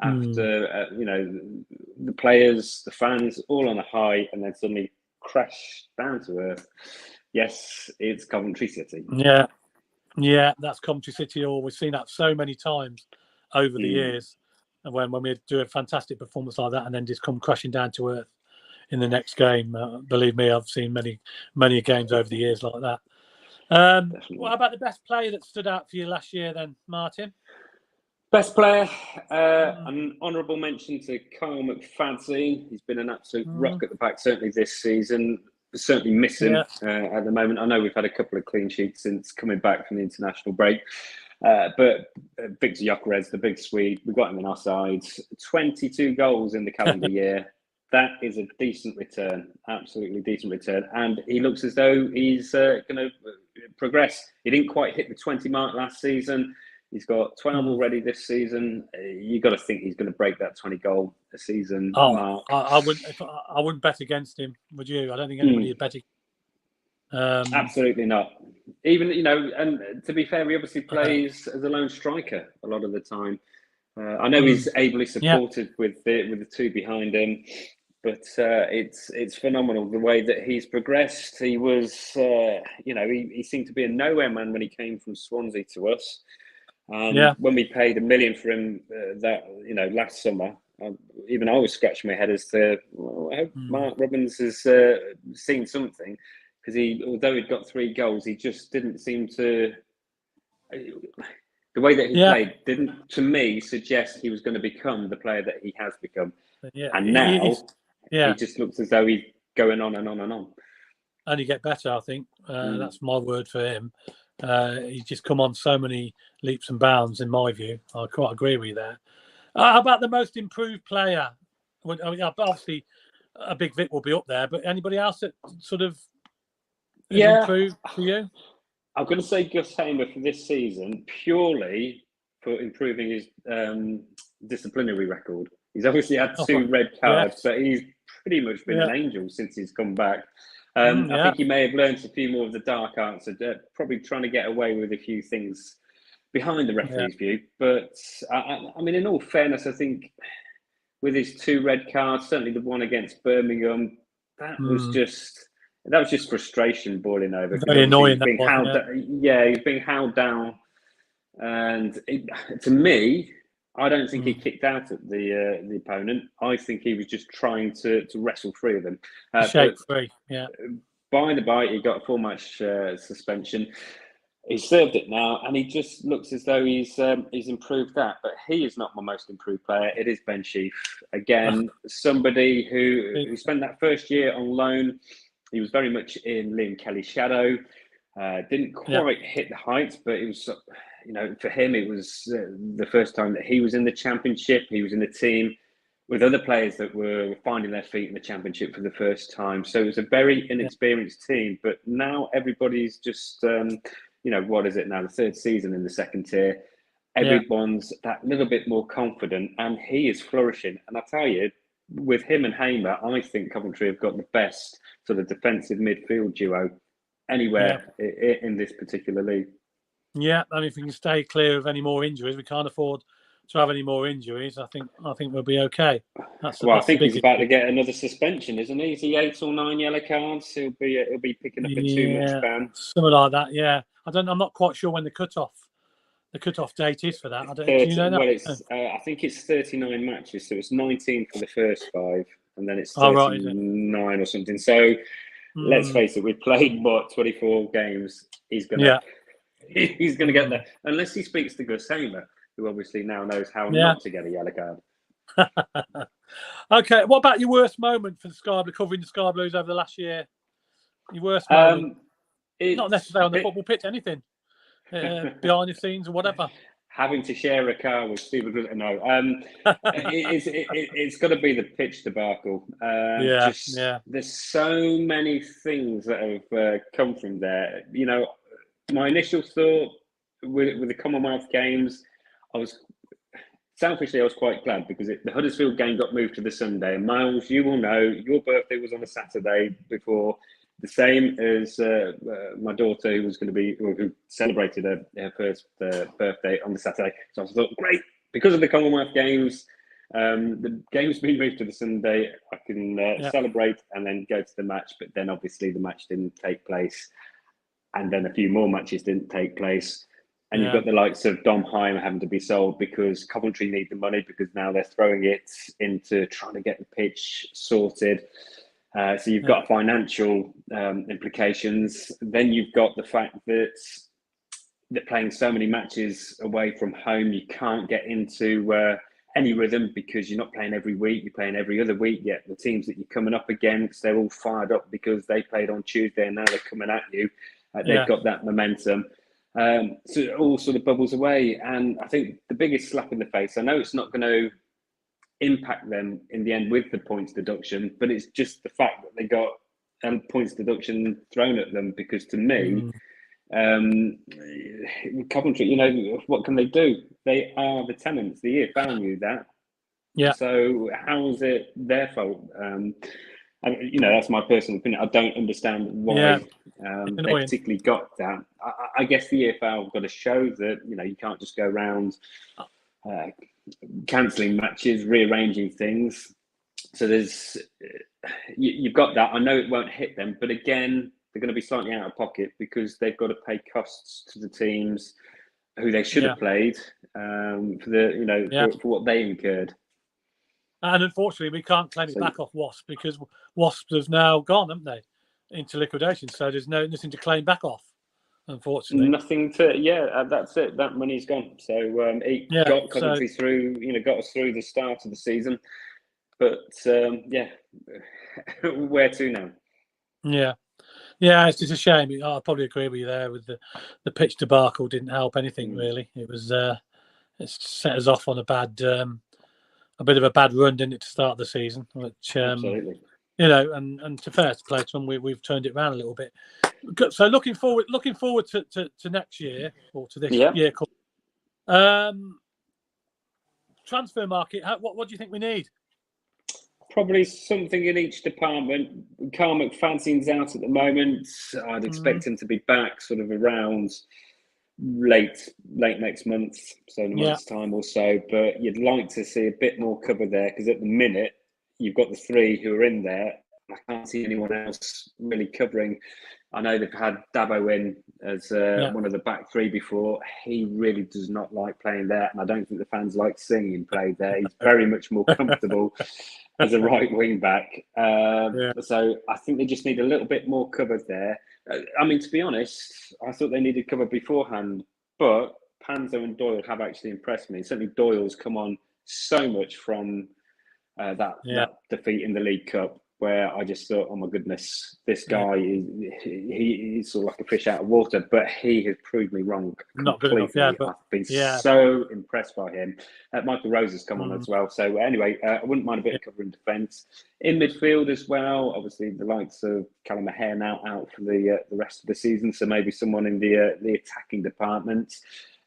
[SPEAKER 9] after, the players, the fans, all on a high, and then suddenly crash down to earth. Yes, it's Coventry City.
[SPEAKER 2] Yeah, that's Coventry City. We've seen that so many times over the years, and when we do a fantastic performance like that and then just come crashing down to earth in the next game. Believe me, I've seen many games over the years like that. What about the best player that stood out for you last year then, Martin?
[SPEAKER 9] Best player, an honourable mention to Kyle McFadzean. He's been an absolute rock at the back, certainly this season. Certainly miss him at the moment. I know we've had a couple of clean sheets since coming back from the international break. But Victor Gyökeres, the big Swede, we've got him in our sides. 22 goals in the calendar year. That is a decent return, absolutely decent return. And he looks as though he's going to progress. He didn't quite hit the 20 mark last season. He's got 12 already this season. You got to think he's going to break that 20 goal a season mark.
[SPEAKER 2] I wouldn't bet against him, would you? I don't think anybody would bet.
[SPEAKER 9] Absolutely not. Even and to be fair, he obviously plays as a lone striker a lot of the time. I know he's ably supported with the two behind him, but it's phenomenal the way that he's progressed. He was, he seemed to be a nowhere man when he came from Swansea to us. When we paid $1 million for him, last summer, even I was scratching my head as to, I hope Mark Robbins has seen something, because although he'd got 3 goals, he just didn't seem to. The way that he played didn't, to me, suggest he was going to become the player that he has become. And now he just looks as though he's going on and on and on.
[SPEAKER 2] Only get better, I think. That's my word for him. He's just come on so many leaps and bounds, in my view. I quite agree with you there. How about the most improved player? I mean, obviously, a Big Vic will be up there, but anybody else that sort of improved for you?
[SPEAKER 9] I'm going to say Gus Hamer for this season, purely for improving his disciplinary record. He's obviously had 2 red cards, but he's pretty much been an angel since he's come back. I think he may have learned a few more of the dark arts, probably trying to get away with a few things behind the referee's view. But I mean, in all fairness, I think with his 2 red cards, certainly the one against Birmingham, that was just frustration boiling over.
[SPEAKER 2] Very annoying.
[SPEAKER 9] He's being held down, and to me, I don't think he kicked out at the opponent. I think he was just trying to wrestle free of them.
[SPEAKER 2] Shake free,
[SPEAKER 9] By the by, he got a 4-match suspension. He's served it now, and he just looks as though he's improved that. But he is not my most improved player. It is Ben Sheaf. Again, somebody who spent that first year on loan. He was very much in Liam Kelly's shadow. Didn't quite hit the heights, but it was, for him, it was the first time that he was in the Championship. He was in a team with other players that were finding their feet in the Championship for the first time. So it was a very inexperienced team. But now everybody's just, what is it now? The 3rd season in the 2nd tier. Everyone's that little bit more confident, and he is flourishing. And I tell you, with him and Hamer, I think Coventry have got the best sort of defensive midfield duo anywhere in this particular league.
[SPEAKER 2] Yeah, I mean, if we can stay clear of any more injuries, we can't afford to have any more injuries. I think we'll be okay.
[SPEAKER 9] I think he's about to get another suspension, isn't he? Is he 8 or 9 yellow cards? He'll be picking up a 2-match ban.
[SPEAKER 2] Something like that. Yeah, I'm not quite sure when the cutoff date is for that. Do you know that?
[SPEAKER 9] Well, I think it's 39 matches, so it's 19 for the first 5, and then it's 39 or something. So let's face it, we've played 24 games. He's gonna get there, unless he speaks to Gus Hamer, who obviously now knows how not to get a yellow card.
[SPEAKER 2] Okay, what about your worst moment for the Sky Blue, covering the Sky Blues over the last year? Your worst moment? Not necessarily on the football pitch, anything. behind the scenes or whatever.
[SPEAKER 9] Having to share a car with Stephen Griffin. No, it's got to be the pitch debacle. There's so many things that have come from there. You know, my initial thought with the Commonwealth Games, selfishly, I was quite glad because the Huddersfield game got moved to the Sunday. And Miles, you will know, your birthday was on a Saturday before, the same as my daughter, who celebrated her first birthday on the Saturday. So I thought, great, because of the Commonwealth Games, the game's been moved to the Sunday. I can celebrate and then go to the match. But then obviously the match didn't take place, and then a few more matches didn't take place. And you've got the likes of Dom Heim having to be sold because Coventry need the money because now they're throwing it into trying to get the pitch sorted. So you've got financial implications. Then you've got the fact that they're playing so many matches away from home. You can't get into any rhythm because you're not playing every week. You're playing every other week. Yet the teams that you're coming up against, they're all fired up because they played on Tuesday and now they're coming at you. They've got that momentum. So it all sort of bubbles away. And I think the biggest slap in the face, I know it's not going to impact them in the end with the points deduction, but it's just the fact that they got points deduction thrown at them, because to me, Coventry, you know, what can they do? They are the tenants. The EFL knew that. So how is it their fault? You know, that's my personal opinion. I don't understand why they particularly got that. I guess the EFL have got to show that, you know, you can't just go around cancelling matches, rearranging things. So there's you've got that. I know it won't hit them, but again, they're going to be slightly out of pocket because they've got to pay costs to the teams who they should have played for the for what they incurred.
[SPEAKER 2] And unfortunately, we can't claim it back off Wasp because Wasp has now gone, haven't they, into liquidation? So there's nothing to claim back off. Unfortunately,
[SPEAKER 9] nothing to. That's it. That money's gone. So it got Coventry through. You know, got us through the start of the season. But where to now?
[SPEAKER 2] Yeah, it's just a shame. I probably agree with you there. With the pitch debacle, didn't help anything really. It was it set us off on a bit of a bad run, didn't it, to start the season? Which
[SPEAKER 9] absolutely.
[SPEAKER 2] You know, and to fair to play to them, we've turned it around a little bit. So looking forward to next year or to this year. Transfer market. What do you think we need?
[SPEAKER 9] Probably something in each department. Carl McFadden's out at the moment. I'd expect him to be back sort of around late next month, so in a month's time or so. But you'd like to see a bit more cover there because at the minute you've got the three who are in there. I can't see anyone else really covering. I know they've had Dabo in as one of the back three before. He really does not like playing there, and I don't think the fans like seeing him play there. He's very much more comfortable as a right wing back. So I think they just need a little bit more cover there. I mean, to be honest, I thought they needed cover beforehand, but Panzo and Doyle have actually impressed me. Certainly Doyle's come on so much from that defeat in the League Cup, where I just thought, oh my goodness, this guy he's sort of like a fish out of water, but he has proved me wrong.
[SPEAKER 2] Not good enough,
[SPEAKER 9] I've been so impressed by him. Michael Rose has come on as well. So anyway, I wouldn't mind a bit of cover in defence. In midfield as well, obviously the likes of Callum Maher now out for the rest of the season, so maybe someone in the attacking department.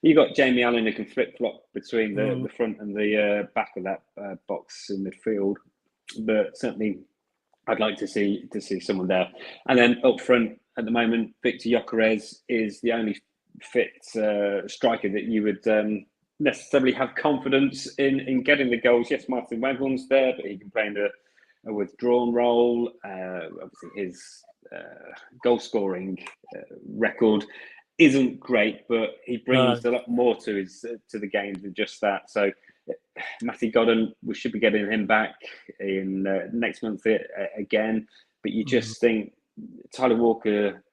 [SPEAKER 9] You got Jamie Allen who can flip-flop between the front and the back of that box in midfield, but certainly I'd like to see someone there. And then up front at the moment, Victor Gyökeres is the only fit striker that you would necessarily have confidence in getting the goals. Yes, Martin Wegland's there, but he can play in a withdrawn role. Obviously, his goal scoring record isn't great, but he brings a lot more to the game than just that. So Matthew Godden, we should be getting him back in next month again. But you just think Tyler Walker,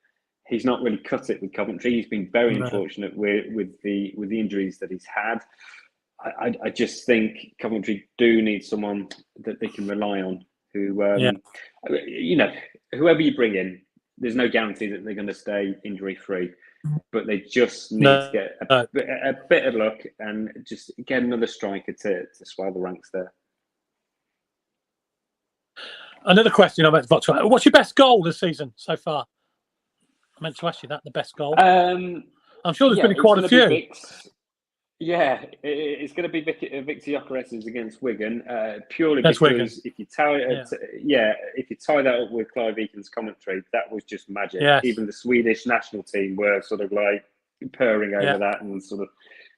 [SPEAKER 9] he's not really cut it with Coventry. He's been very unfortunate with the injuries that he's had. I just think Coventry do need someone that they can rely on. Who you know, whoever you bring in, there's no guarantee that they're going to stay injury free, but they just need to get a bit of luck and just get another striker to swell the ranks there.
[SPEAKER 2] Another question I meant to ask. What's your best goal this season so far? I meant to ask you that, the best goal. I'm sure there's been quite a few.
[SPEAKER 9] Yeah, it's going to be Victor Gyökeres's against Wigan, purely because Wigan. If you tie that up with Clive Eakin's commentary, that was just magic. Yes. Even the Swedish national team were sort of like purring over that, and sort of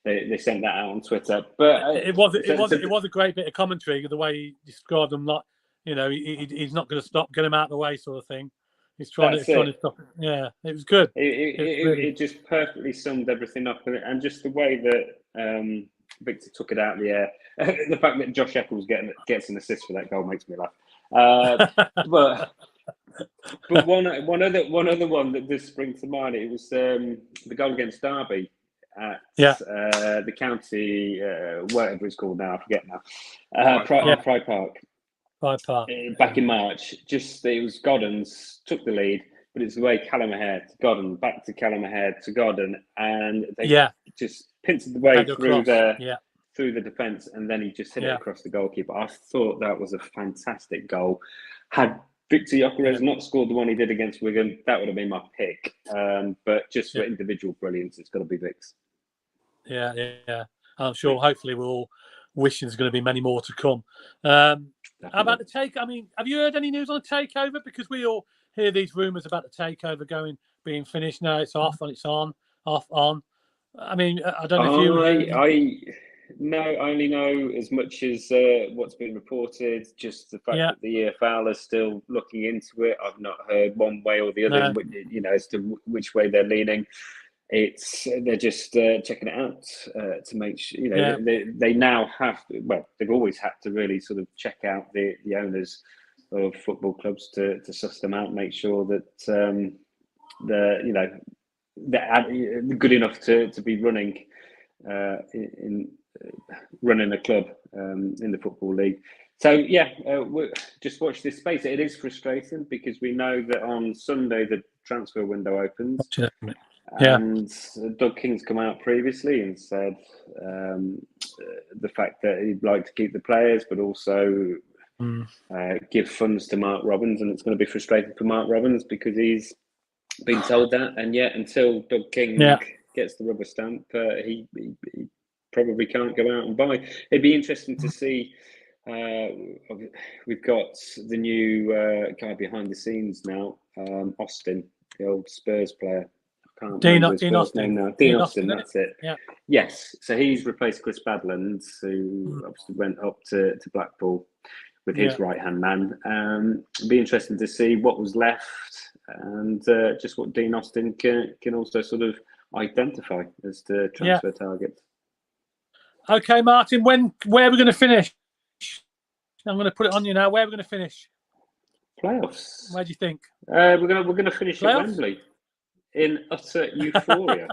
[SPEAKER 9] they sent that out on Twitter. But
[SPEAKER 2] it was a great bit of commentary, the way he described them. Like, you know, he's not going to stop, get him out of the way, sort of thing. He's trying to stop it. Yeah, it was good.
[SPEAKER 9] It just perfectly summed everything up, and just the way that Victor took it out of the air. The fact that Josh Eccles gets an assist for that goal makes me laugh. But one other one that does spring to mind. It was the goal against Derby at the county, whatever it's called now. I forget now. Pride Park. Back in March, it was Godden's took the lead, but it's the way Callum Ahead to Godden, back to Callum Ahead to Godden, and they just pincered the way through the defence, and then he just hit it across the goalkeeper. I thought that was a fantastic goal. Had Victor Gyökeres not scored the one he did against Wigan, that would have been my pick. But just for individual brilliance, it's got to be Vic's.
[SPEAKER 2] Yeah. I'm sure. Hopefully, we're all wishing there's going to be many more to come. How about the take? I mean, have you heard any news on the takeover? Because we all hear these rumours about the takeover being finished. Now it's off and it's on, off, on. I mean, I don't know if
[SPEAKER 9] I only know as much as what's been reported. Just the fact that the EFL is still looking into it. I've not heard one way or the other, as to which way they're leaning. They're just checking it out to make sure, they now have to, well, they've always had to really sort of check out the owners of football clubs to suss them out, make sure that they're good enough to be running running a club in the Football League. So we'll just watch this space. It is frustrating because we know that on Sunday the transfer window opens. And Doug King's come out previously and said the fact that he'd like to keep the players, but also give funds to Mark Robins, and it's going to be frustrating for Mark Robins because he's been told that, and yet until Doug King gets the rubber stamp, he probably can't go out and buy. It'd be interesting to see. We've got the new guy behind the scenes now, Austin, the old Spurs player.
[SPEAKER 2] Dean Austin.
[SPEAKER 9] Dean Austin, that's it. Yeah. Yes. So he's replaced Chris Badland, who obviously went up to Blackpool with his right-hand man. It'd be interesting to see what was left and just what Dean Austin can also sort of identify as the transfer target.
[SPEAKER 2] Okay, Martin, where are we going to finish? I'm going to put it on you now. Where are we going to finish?
[SPEAKER 9] Playoffs.
[SPEAKER 2] Where do you think?
[SPEAKER 9] We're going to finish at Wembley. In utter euphoria,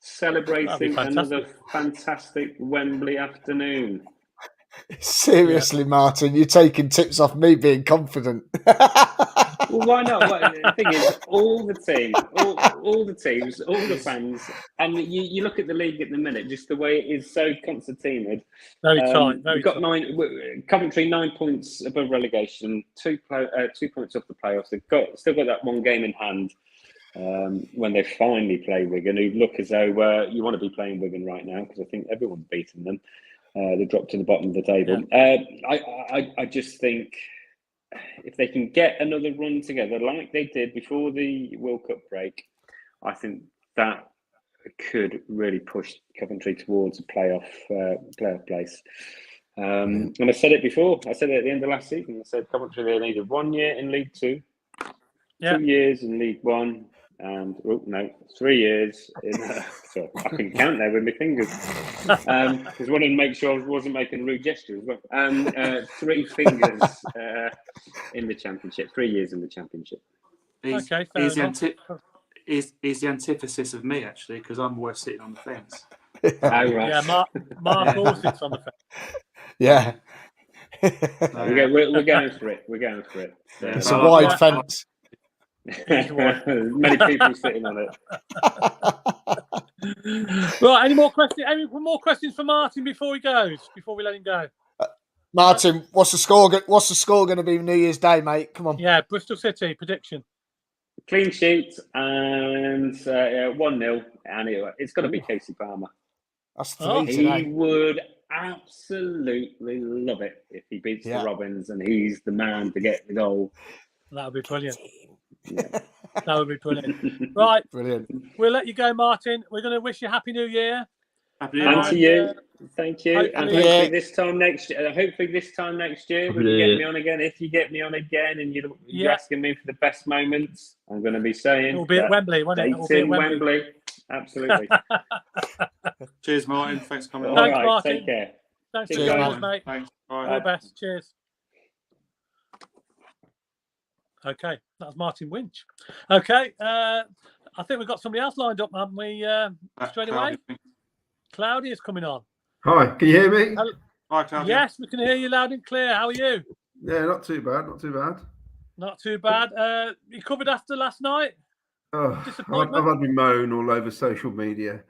[SPEAKER 9] celebrating another fantastic Wembley afternoon.
[SPEAKER 6] Seriously, Martin, you're taking tips off me being confident.
[SPEAKER 9] Well, why not? The thing is, all the teams, all the fans, and you look at the league at the minute, just the way it is so concertinaed.
[SPEAKER 2] Very tight.
[SPEAKER 9] We've got Coventry 9 points above relegation, 2 points off the playoffs. They've still got that one game in hand. When they finally play Wigan, who look as though you want to be playing Wigan right now because I think everyone's beaten them. They dropped to the bottom of the table. I just think if they can get another run together like they did before the World Cup break, I think that could really push Coventry towards a playoff place. And I said it before. I said it at the end of last season. I said Coventry, they needed 1 year in League Two, 2 years in League One, and 3 years in. So I can count there with my fingers. Because wanted to make sure I wasn't making a rude gesture as well. And 3 fingers in the Championship. 3 years in the Championship.
[SPEAKER 4] He's the antithesis of me, actually, because I'm always sitting on the fence.
[SPEAKER 9] Right.
[SPEAKER 2] Yeah, Mark always sits on the fence.
[SPEAKER 6] Yeah.
[SPEAKER 9] We're going for it. We're going for it.
[SPEAKER 6] It's a wide fence.
[SPEAKER 9] Many people sitting on it.
[SPEAKER 2] Right. Any more questions? Any more questions for Martin before he goes? Before we let him go.
[SPEAKER 6] Martin, what's the score? What's the score going to be New Year's Day, mate? Come on.
[SPEAKER 2] Yeah, Bristol City prediction.
[SPEAKER 9] Clean sheet and 1-0, and it's got to be Casey Palmer.
[SPEAKER 6] That's 3 today.
[SPEAKER 9] He would absolutely love it if he beats the Robins and he's the man to get the goal.
[SPEAKER 2] That would be brilliant. That would be brilliant. Right.
[SPEAKER 6] Brilliant.
[SPEAKER 2] We'll let you go, Martin. We're going to wish you Happy New Year.
[SPEAKER 4] Happy New Year.
[SPEAKER 9] And to you. Thank you. And hopefully this time next year, when you get me on again, if you get me on again and you're asking me for the best moments, I'm going to be saying
[SPEAKER 2] it'll be at Wembley, won't it? It'll be at
[SPEAKER 9] Wembley. Absolutely.
[SPEAKER 4] Cheers, Martin. Thanks for coming on.
[SPEAKER 2] Thanks, Martin.
[SPEAKER 9] Take care.
[SPEAKER 2] Thanks for joining us, mate.
[SPEAKER 4] Thanks.
[SPEAKER 2] All the best. Cheers. Okay, that's Martin Winch. Okay, I think we've got somebody else lined up, haven't we? Straight away. Claudia's coming on.
[SPEAKER 10] Hi, can you hear me?
[SPEAKER 4] Hi, Claudia.
[SPEAKER 2] Yes, we can hear you loud and clear. How are you?
[SPEAKER 10] Yeah, not too bad. Not too bad.
[SPEAKER 2] Not too bad. You covered after last night?
[SPEAKER 10] Oh, I've had me moan all over social media.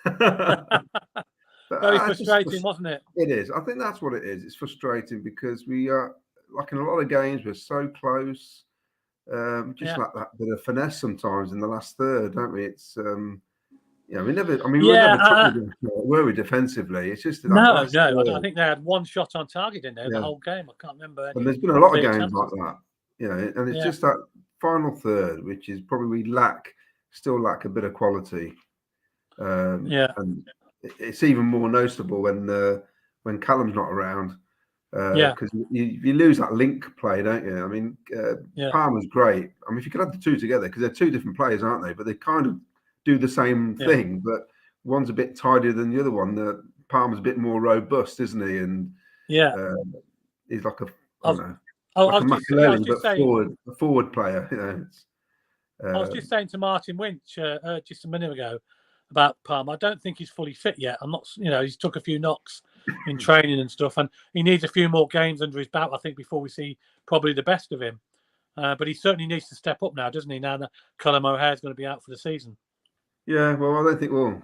[SPEAKER 2] Very frustrating, wasn't it?
[SPEAKER 10] It is. I think that's what it is. It's frustrating because we are, like in a lot of games, we're so close. Just like that bit of finesse sometimes in the last third, don't we? It's we never. I mean, we never troubled, were we defensively? It's just that
[SPEAKER 2] no. I think they had one shot on target in there the whole game. I can't remember.
[SPEAKER 10] And there's been a lot of games like that, and it's just that final third, which is probably we still lack a bit of quality. And it's even more noticeable when Callum's not around. Because you lose that link play, don't you? I mean, Palmer's great. I mean, if you could have the two together, because they're two different players, aren't they? But they kind of do the same thing, but one's a bit tidier than the other one. Palmer's a bit more robust, isn't he? And he's like a Machiavelli, but forward player. You know,
[SPEAKER 2] I was just saying to Martin Winch just a minute ago about Palmer. I don't think he's fully fit yet. I'm not. He's took a few knocks in training and stuff, and he needs a few more games under his belt, I think, before we see probably the best of him. But he certainly needs to step up now, doesn't he? Now that Callum O'Hare's going to be out for the season.
[SPEAKER 10] Yeah, well, I don't think we'll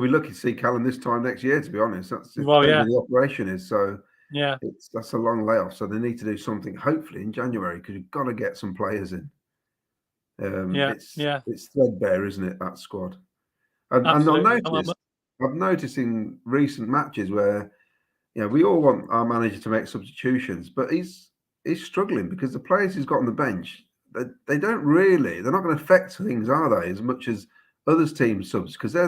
[SPEAKER 10] be lucky to see Callum this time next year. To be honest, that's where the operation is. So that's a long layoff. So they need to do something, hopefully in January, because we've got to get some players in. It's threadbare, isn't it? That squad. And I've noticed in recent matches where, we all want our manager to make substitutions, but he's struggling because the players he's got on the bench, they're not going to affect things, are they, as much as others teams subs, because they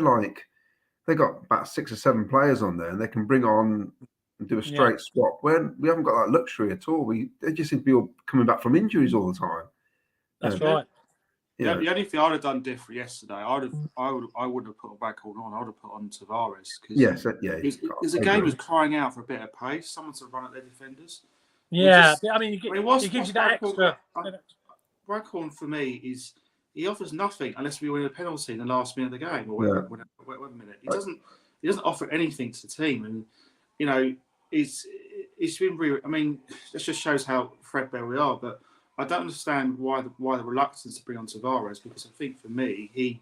[SPEAKER 10] got about 6 or 7 players on there and they can bring on and do a straight swap. When we haven't got that luxury at all, they just seem to be all coming back from injuries all the time.
[SPEAKER 2] That's right.
[SPEAKER 4] The only thing I'd have done different yesterday, I wouldn't have put Waghorn on. I would have put on Tavares because the game was crying out for a bit of pace, someone to run at their defenders.
[SPEAKER 2] Yeah, he gives you that extra.
[SPEAKER 4] Waghorn for me he offers nothing unless we win a penalty in the last minute of the game or whatever minute. He doesn't offer anything to the team, and it's been really. I mean, this just shows how threadbare we are, but. I don't understand why the reluctance to bring on Tavares, because I think for me, he,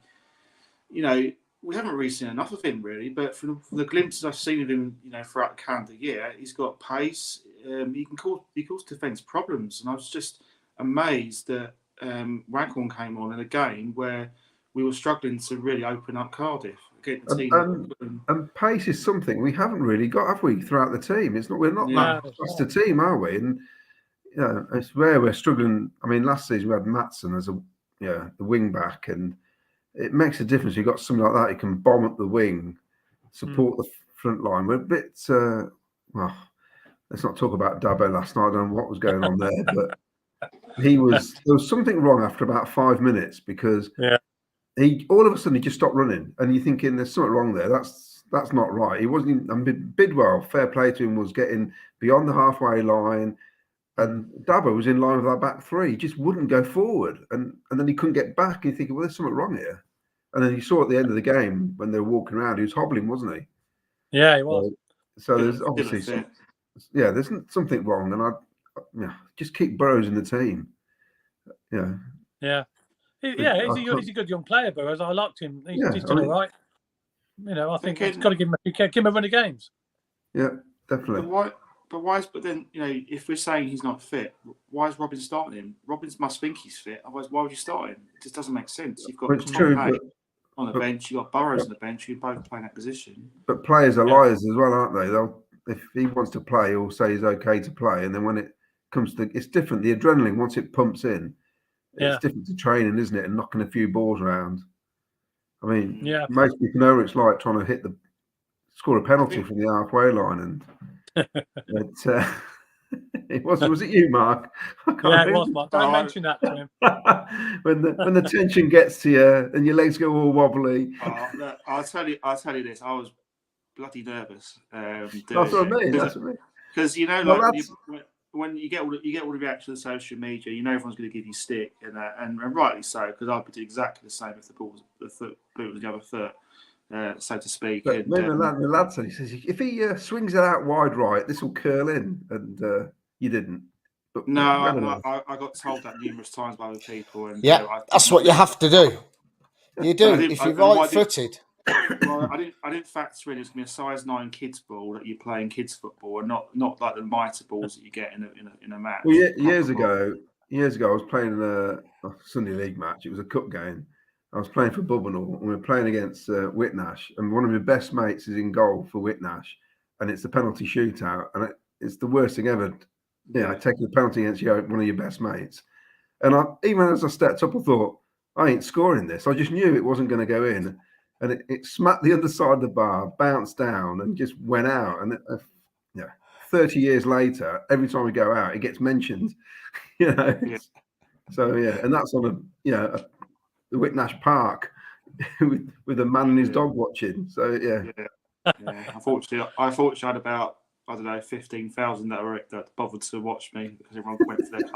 [SPEAKER 4] we haven't really seen enough of him really, but from the glimpses I've seen of him, throughout the calendar year, he's got pace. He cause defence problems, and I was just amazed that Waghorn came on in a game where we were struggling to really open up Cardiff. Get the team
[SPEAKER 10] and pace is something we haven't really got, have we, throughout the team? We're not that fast a team, are we? And it's where we're struggling. I mean, last season we had Maatsen as the wing back, and it makes a difference. You've got something like that, you can bomb up the wing, support the front line. We're a bit, let's not talk about Dabo last night. I don't know what was going on there, but there was something wrong after about 5 minutes because he all of a sudden he just stopped running, and you're thinking there's something wrong there. That's not right. He wasn't. Bidwell, fair play to him, was getting beyond the halfway line. And Dabo was in line with our back three. He just wouldn't go forward. And then he couldn't get back. And you're thinking, well, there's something wrong here. And then you saw at the end of the game when they were walking around, he was hobbling, wasn't he?
[SPEAKER 2] Yeah, he was.
[SPEAKER 10] So there's obviously there's something wrong. And I just keep Burrows in the team.
[SPEAKER 2] Yeah. He's a good young player, Burrows. I liked him. He's done all right. You know, I think it's got to give him a run of games.
[SPEAKER 10] Yeah, definitely.
[SPEAKER 4] But then, you know, if we're saying he's not fit, why is Robin starting him? Robin must think he's fit. Otherwise, why would you start him? It just doesn't make sense. You've got on the bench, you've got Burrows on the bench, who both play that position.
[SPEAKER 10] But players are liars as well, aren't they? If he wants to play, he'll say he's okay to play. And then when it comes to, it's different. The adrenaline, once it pumps in, it's different to training, isn't it? And knocking a few balls around. I mean, most people know what it's like trying to score a penalty from the halfway line. And was it you, Mark?
[SPEAKER 2] Yeah, it was, Mark. Don't mention that to him.
[SPEAKER 10] when the tension gets to you and your legs go all wobbly.
[SPEAKER 4] I'll tell you this. I was bloody nervous.
[SPEAKER 10] That's what I mean.
[SPEAKER 4] Because you know, when you get all the reaction to social media, you know everyone's going to give you stick, and rightly so, because I'd do exactly the same if the boot was the other foot. So to speak.
[SPEAKER 10] But the lad said, he says, if he swings it out wide right, this will curl in, and you didn't. But
[SPEAKER 4] no, I got told that numerous times by other people. And
[SPEAKER 6] that's what you have to do. You do if you're right-footed.
[SPEAKER 4] Well, I didn't factor in it's going to be a size 9 kids ball that you play in kids football, and not like the mitre balls that you get in a match.
[SPEAKER 10] Well, years ago, I was playing in a Sunday League match. It was a cup game. I was playing for Bubbenall, and we were playing against Whitnash, and one of my best mates is in goal for Whitnash, and it's the penalty shootout, and it's the worst thing ever. Taking a penalty against one of your best mates, and even as I stepped up, I thought, I ain't scoring this. I just knew it wasn't going to go in, and it smacked the other side of the bar, bounced down, and just went out. And 30 years later, every time we go out, it gets mentioned. So and that's on the Whitnash Park with a man and his dog watching. So
[SPEAKER 4] Unfortunately, I had about 15,000 that bothered to watch me, because everyone went for their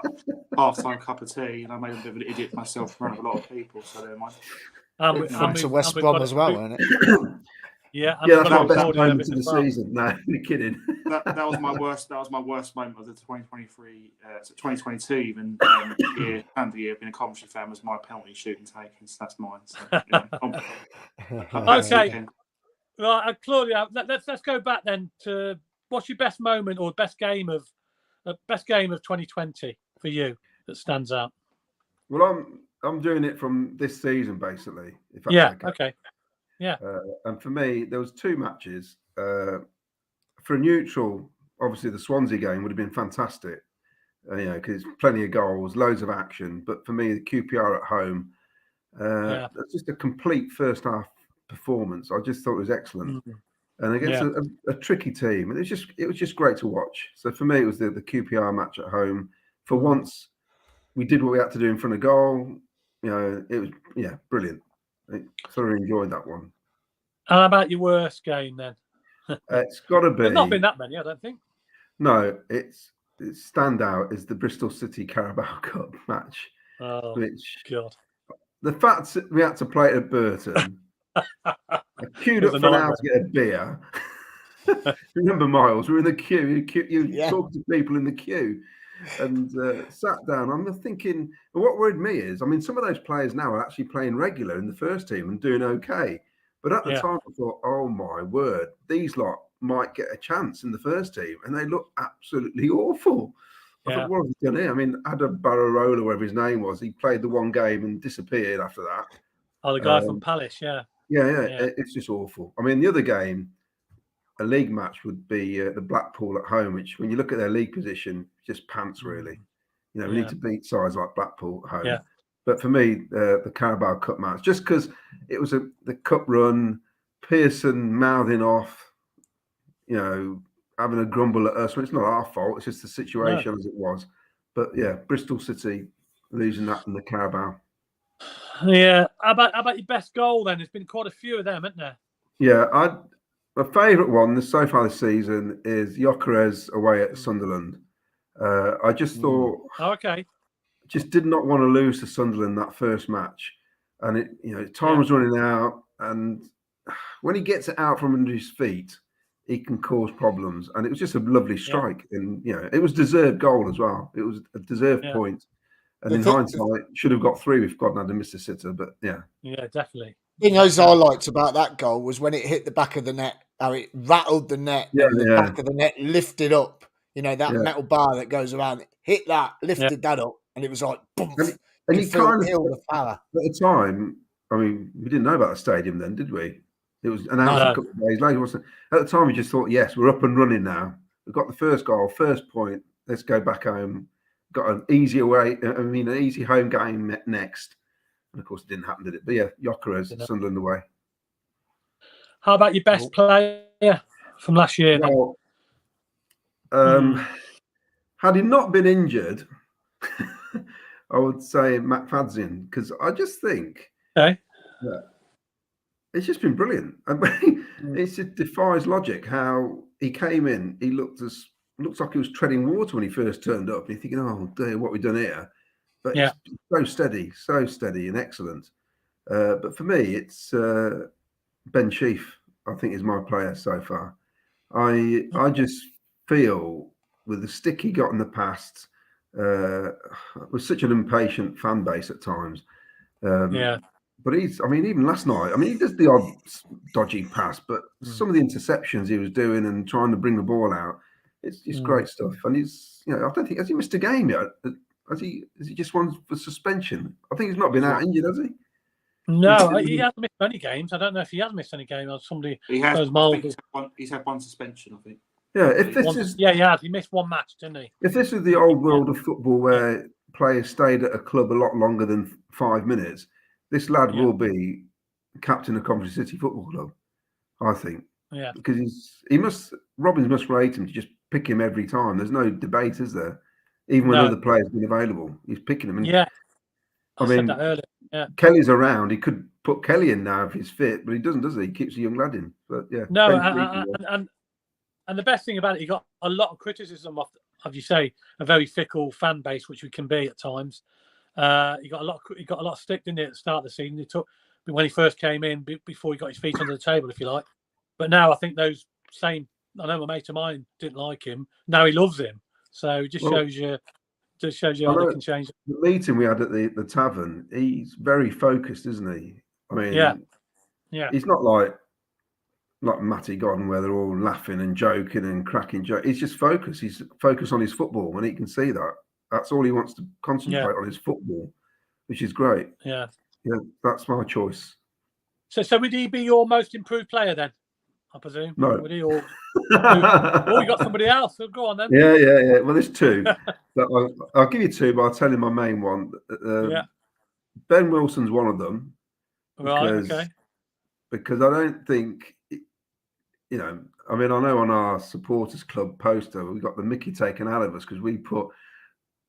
[SPEAKER 4] half-time cup of tea, and I made a bit of an idiot myself in front of a lot of people. So they're
[SPEAKER 6] I'm to West Brom as well, isn't it?
[SPEAKER 10] That's my best moment of the season. No, you're kidding.
[SPEAKER 4] That was my worst. That was my worst moment of the 2023, 2022 even year and the year. Being a Coventry fan was my penalty shooting taken. So that's mine. So,
[SPEAKER 2] okay, right, Claudia. Let's go back then to what's your best moment or best game of 2020 for you that stands out.
[SPEAKER 10] Well, I'm doing it from this season basically. If that's
[SPEAKER 2] okay. Yeah.
[SPEAKER 10] And for me, there was 2 matches. For a neutral, obviously the Swansea game would have been fantastic, because plenty of goals, loads of action. But for me, the QPR at home, that's just a complete first half performance. I just thought it was excellent, and against a tricky team, and it was just great to watch. So for me, it was the QPR match at home. For once, we did what we had to do in front of goal. It was brilliant. I thoroughly enjoyed that one.
[SPEAKER 2] How about your worst game then?
[SPEAKER 10] It's got to be.
[SPEAKER 2] There's not been that many, I don't think.
[SPEAKER 10] No, it's standout is the Bristol City Carabao Cup match.
[SPEAKER 2] Oh,
[SPEAKER 10] which
[SPEAKER 2] God.
[SPEAKER 10] The fact that we had to play it at Burton, I queued up for an hour to get a beer. Remember, Miles, we were in the queue. You talk to people in the queue. And sat down. I'm thinking, what worried me is, some of those players now are actually playing regular in the first team and doing okay. But at the time, I thought, oh my word, these lot might get a chance in the first team, and they look absolutely awful. I thought, what have we done here? Adam Barrow, whatever his name was, he played the one game and disappeared after that.
[SPEAKER 2] Oh, the guy from Palace, yeah.
[SPEAKER 10] It's just awful. The other game, a league match, would be the Blackpool at home, which when you look at their league position, just pants really. We need to beat sides like Blackpool at home. Yeah. But for me, the Carabao Cup match, just because it was the cup run, Pearson mouthing off, having a grumble at us. It's not our fault. It's just the situation as it was. But Bristol City losing that in the Carabao.
[SPEAKER 2] Yeah. How about your best goal then? There's been quite a few of them, hasn't there?
[SPEAKER 10] Yeah, my favourite one so far this season is Gyökeres away at Sunderland. I just thought, just did not want to lose to Sunderland that first match, and time was running out, and when he gets it out from under his feet, he can cause problems. And it was just a lovely strike, and it was deserved goal as well. It was a deserved point, And in hindsight, should have got 3 if God hadn't missed a sitter. But yeah,
[SPEAKER 2] definitely.
[SPEAKER 6] The thing I liked about that goal was when it hit the back of the net, how it rattled the net and the back of the net lifted up. You know, that metal bar that goes around, hit that, lifted that up, and it was like, boom.
[SPEAKER 10] And you kind of
[SPEAKER 6] the power.
[SPEAKER 10] At the time, I mean, we didn't know about the stadium then, did we? It was announced a couple of days later, wasn't it? At the time, we just thought, yes, we're up and running now. We've got the first goal, first point. Let's go back home. Got an easy an easy home game next. And of course, it didn't happen, did it? But yeah, Gyökeres, Sunderland away.
[SPEAKER 2] How about your best player from last year?
[SPEAKER 10] Well, had he not been injured, I would say Matt Fadzin, because I just think that it's just been brilliant. I mean, it just defies logic how he came in. He looks like he was treading water when he first turned up. You're thinking, oh dear, what have we done here? But it's so steady and excellent. But for me, it's Ben Sheaf, I think, is my player so far. I just feel with the stick he got in the past, with such an impatient fan base at times. But even last night, he does the odd dodgy pass, but some of the interceptions he was doing and trying to bring the ball out, it's just great stuff. And he's, I don't think, has he missed a game yet? Has he just won for suspension? I think he's not been out injured, has he?
[SPEAKER 2] No, he hasn't missed any games. I don't know if he has missed any games. Or somebody
[SPEAKER 4] he has. He's had one suspension, I think.
[SPEAKER 10] Yeah, if this is
[SPEAKER 2] he has. He missed one match, didn't he?
[SPEAKER 10] If this is the old world of football where players stayed at a club a lot longer than 5 minutes, this lad will be captain of Coventry City Football Club, I think.
[SPEAKER 2] Yeah,
[SPEAKER 10] because Robbins must rate him to just pick him every time. There's no debate, is there? Even when other players been available, he's picking them. And,
[SPEAKER 2] I mean, said that earlier. Yeah,
[SPEAKER 10] Kelly's around. He could put Kelly in now if he's fit, but he doesn't, does he? He keeps a young lad in. But yeah,
[SPEAKER 2] no, and the best thing about it, he got a lot of criticism of you say, a very fickle fan base, which we can be at times. He got a lot of stick, didn't he, at the start of the season? He took when he first came in, before he got his feet under the table, if you like. But now I think those I know my mate of mine didn't like him. Now he loves him. So it just shows you how they can change.
[SPEAKER 10] The meeting we had at the tavern, he's very focused, isn't he? I mean,
[SPEAKER 2] yeah.
[SPEAKER 10] He's not like Matty Godden, where they're all laughing and joking and cracking jokes. He's just focused. He's focused on his football, and he can see that. That's all he wants to concentrate on, his football, which is great.
[SPEAKER 2] Yeah,
[SPEAKER 10] that's my choice.
[SPEAKER 2] So would he be your most improved player then? I presume.
[SPEAKER 10] No.
[SPEAKER 2] Would he you got somebody else. So go on then.
[SPEAKER 10] Yeah. Well, there's 2. I'll give you 2, but I'll tell you my main one. Ben Wilson's one of them.
[SPEAKER 2] Right.
[SPEAKER 10] Because I don't think, I know on our supporters club poster we got the mickey taken out of us because we put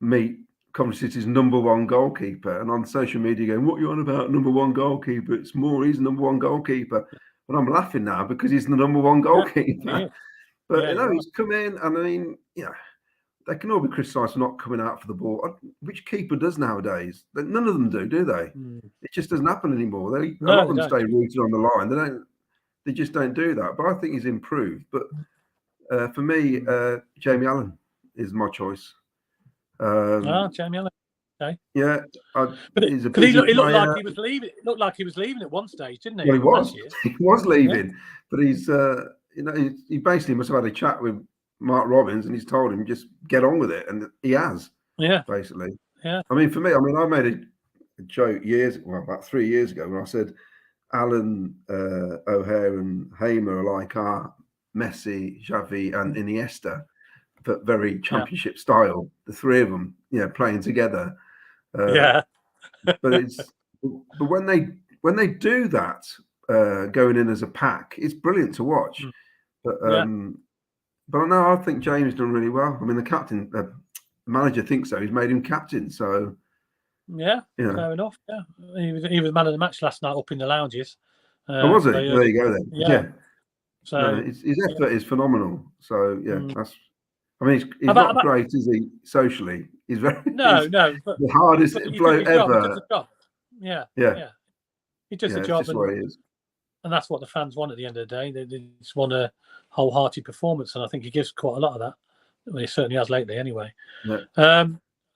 [SPEAKER 10] Coventry City's #1 goalkeeper, and on social media going, "What are you on about? #1 goalkeeper? It's more. He's the #1 goalkeeper." But I'm laughing now because he's the #1 goalkeeper. But he's come in, and they can all be criticised for not coming out for the ball. Which keeper does nowadays? None of them do they? It just doesn't happen anymore. A lot of them stay rooted on the line. They just don't do that. But I think he's improved. But for me, Jamie Allen is my choice.
[SPEAKER 2] Jamie Allen. Okay.
[SPEAKER 10] Yeah,
[SPEAKER 2] but he looked like he was leaving. It looked like he was leaving at one stage, didn't he?
[SPEAKER 10] Well, he was. He was leaving, but he's he basically must have had a chat with Mark Robbins, and he's told him just get on with it, and he has.
[SPEAKER 2] Yeah,
[SPEAKER 10] basically.
[SPEAKER 2] Yeah.
[SPEAKER 10] For me, I made a joke about 3 years ago when I said Alan, O'Hare, and Hamer are like our Messi, Xavi, and Iniesta, but very championship style. The 3 of them, playing together. But when they do that, going in as a pack, it's brilliant to watch. But no, I think James done really well. I mean, the captain, the manager thinks so. He's made him captain. So
[SPEAKER 2] fair enough. Yeah, he was man of the match last night up in the lounges.
[SPEAKER 10] Was he? There you go then. Yeah.
[SPEAKER 2] So
[SPEAKER 10] his effort is phenomenal. So that's. I mean, he's not great, is he? Socially, he's very
[SPEAKER 2] but
[SPEAKER 10] the hardest bloke ever.
[SPEAKER 2] Yeah. He does the job, and that's what the fans want at the end of the day. They just want a wholehearted performance, and I think he gives quite a lot of that. Well, he certainly has lately, anyway.
[SPEAKER 10] Yeah.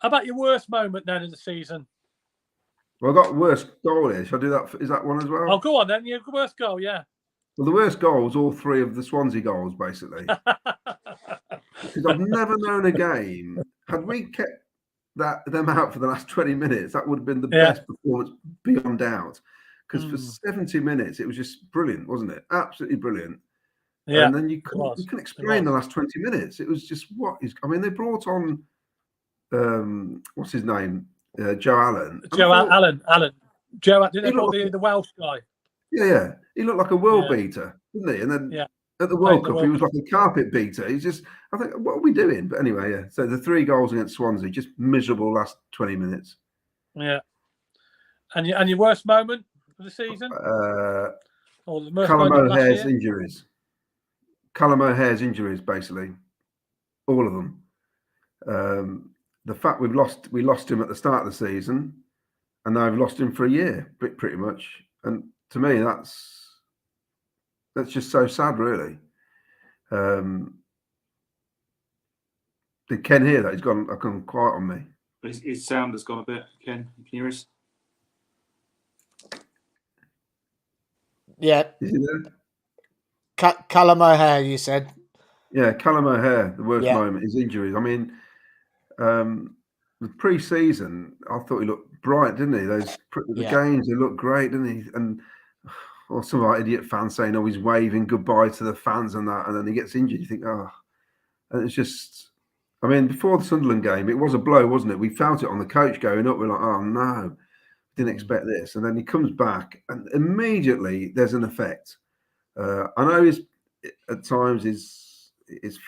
[SPEAKER 2] How about your worst moment then in the season?
[SPEAKER 10] Well, I got worst goal here. Shall I do that? Is that one as well?
[SPEAKER 2] Oh, go on then. Your worst goal, yeah.
[SPEAKER 10] Well, the worst goal was all three of the Swansea goals, basically. Because I've never known a game. Had we kept them out for the last 20 minutes, that would have been the best performance beyond doubt. Because for 70 minutes, it was just brilliant, wasn't it? Absolutely brilliant.
[SPEAKER 2] Yeah.
[SPEAKER 10] And then you couldn't explain the last 20 minutes. It was just they brought on what's his name? Joe Allen.
[SPEAKER 2] Allen. Joe, did they call the Welsh guy?
[SPEAKER 10] Yeah. He looked like a world beater, didn't he? And then at the World Cup, he was like a carpet beater. He's just, I think, what are we doing? But anyway, yeah. So the 3 goals against Swansea, just miserable last 20 minutes.
[SPEAKER 2] Yeah. And your worst moment of the season?
[SPEAKER 10] Callum O'Hare's injuries. Callum O'Hare's injuries, basically. All of them. The fact we lost him at the start of the season, and now we've lost him for a year, pretty much. And to me, that's just so sad, really. Did Ken hear that? He's gone quiet on me.
[SPEAKER 4] His sound has gone a bit. Ken, can you hear us?
[SPEAKER 6] Yeah.
[SPEAKER 10] Is he there?
[SPEAKER 6] Callum O'Hare, you said.
[SPEAKER 10] Yeah, Callum O'Hare, the worst moment, his injuries. I mean, the pre-season, I thought he looked bright, didn't he? The games, he looked great, didn't he? And some of our idiot fans saying, "Oh, he's waving goodbye to the fans and that," and then he gets injured. You think, oh, and it's just. I mean, before the Sunderland game, it was a blow, wasn't it? We felt it on the coach going up. We're like, oh no, didn't expect this. And then he comes back, and immediately there's an effect. I know at times his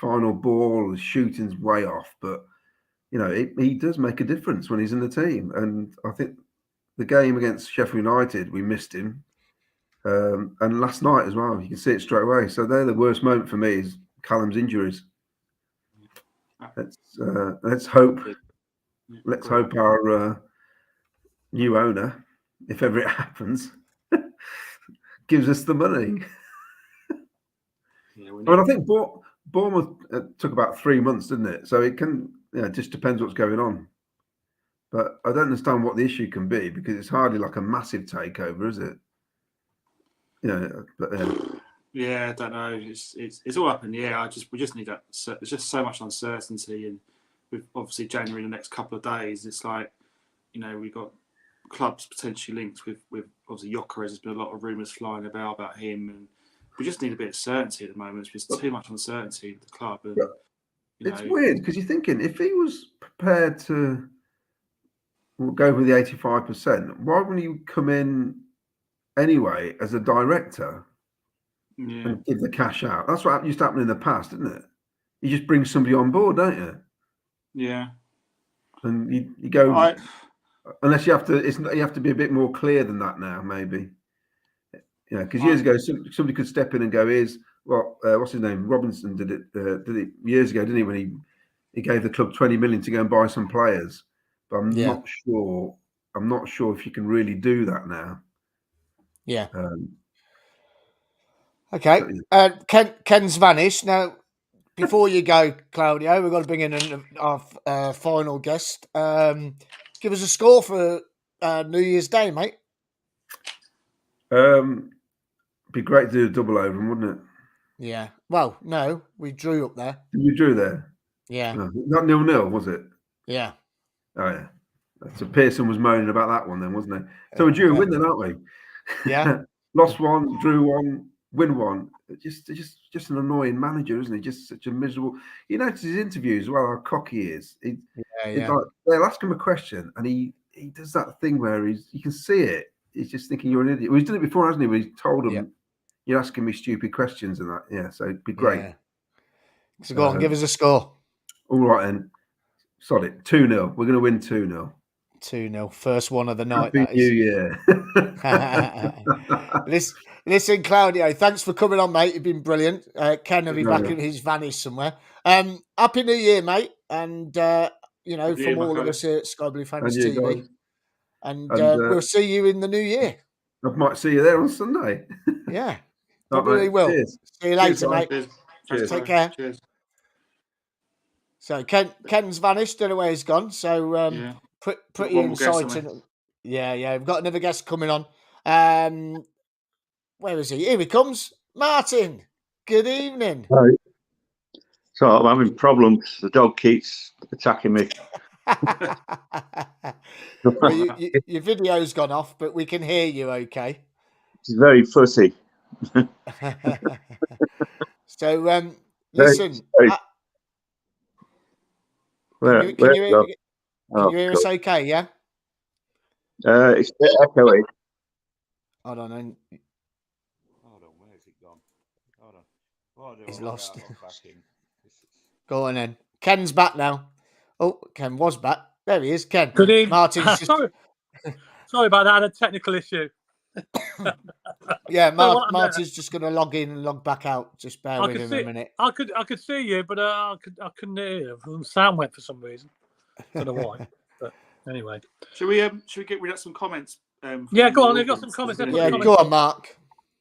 [SPEAKER 10] final ball, his shooting's way off, but he does make a difference when he's in the team. And I think the game against Sheffield United, we missed him, and last night as well. You can see it straight away. So they're the worst moment for me is Callum's injuries. Let's hope. Let's hope our new owner, if ever it happens, gives us the money. I think Bournemouth took about 3 months, didn't it? So it can, it just depends what's going on. But I don't understand what the issue can be because it's hardly like a massive takeover, is it?
[SPEAKER 4] Yeah, I don't know. It's all up in the air. We just need that. There's just so much uncertainty, and with obviously January in the next couple of days, it's like we've got clubs potentially linked with obviously Gyökeres. There's been a lot of rumours flying about him, and we just need a bit of certainty at the moment. There's too much uncertainty in the club. And,
[SPEAKER 10] it's weird because you're thinking if he was prepared to go with the 85%, why wouldn't he come in anyway as a director? And give the cash out. That's what used to happen in the past, didn't it? You just bring somebody on board, don't you?
[SPEAKER 4] Yeah.
[SPEAKER 10] And you go unless you have to. You have to be a bit more clear than that now, maybe. Because years ago somebody could step in and go, "Here's what's his name? Robinson did it years ago, didn't he? When he gave the club 20 million to go and buy some players." But I'm not sure. I'm not sure if you can really do that now.
[SPEAKER 6] Yeah. Okay, Ken's vanished. Now, before you go, Claudio, we've got to bring in our final guest. Give us a score for New Year's Day, mate.
[SPEAKER 10] Be great to do a double over, wouldn't it?
[SPEAKER 6] Yeah. Well, no, we drew up there.
[SPEAKER 10] You drew there?
[SPEAKER 6] Yeah.
[SPEAKER 10] No, not 0-0, was it?
[SPEAKER 6] Yeah.
[SPEAKER 10] Oh, yeah. So Pearson was moaning about that one then, wasn't he? So we're due a win then, aren't we?
[SPEAKER 6] Yeah.
[SPEAKER 10] Lost one, drew one, win one. Just an annoying manager, isn't he? Just such a miserable. You notice his interviews as well, how cocky he is. Like, they'll ask him a question and he does that thing where you can see it. He's just thinking you're an idiot. Well, he's done it before, hasn't he? Where he told him, you're asking me stupid questions and that. Yeah, so it'd be great.
[SPEAKER 6] Yeah. So go on, give us a score.
[SPEAKER 10] All right, then. Solid. 2-0. We're going to win 2-0.
[SPEAKER 6] 2-0. First one of the night.
[SPEAKER 10] Happy New Year.
[SPEAKER 6] Listen, Claudio, thanks for coming on, mate. You've been brilliant. Ken will be back in his vanish somewhere. Happy New Year, mate. And, from all of us here at Sky Blue Fans TV. And we'll see you in the new year.
[SPEAKER 10] I might see you there on Sunday.
[SPEAKER 6] Yeah, probably will.
[SPEAKER 10] Cheers.
[SPEAKER 6] See you later, mate.
[SPEAKER 4] Cheers.
[SPEAKER 6] Take care.
[SPEAKER 4] Cheers.
[SPEAKER 6] So Ken's vanished. Don't know where he's gone. So pretty exciting. Yeah. We've got another guest coming on. Where is he? Here he comes, Martin. Good evening.
[SPEAKER 11] Right. So I'm having problems. The dog keeps attacking me.
[SPEAKER 6] Well, your video's gone off, but we can hear you okay.
[SPEAKER 11] She's very fussy.
[SPEAKER 6] So, listen. Can you hear us okay, yeah?
[SPEAKER 11] It's a bit echoey.
[SPEAKER 6] Hold on.
[SPEAKER 12] Hold on, where's it gone? Hold on.
[SPEAKER 6] He's lost. Go on then. Ken's back now. Oh, Ken was back. There he is, Ken.
[SPEAKER 2] Good evening.
[SPEAKER 6] Martin's just...
[SPEAKER 2] Sorry about that. I had a technical issue.
[SPEAKER 6] Yeah, Martin's just going to log in and log back out. Just bear with him a minute.
[SPEAKER 2] I could see you, but I couldn't hear you. The sound went for some reason. I don't know why. But anyway,
[SPEAKER 4] should we get rid of some comments?
[SPEAKER 2] Yeah, go on. You've got some comments.
[SPEAKER 6] Yeah, go on, Mark.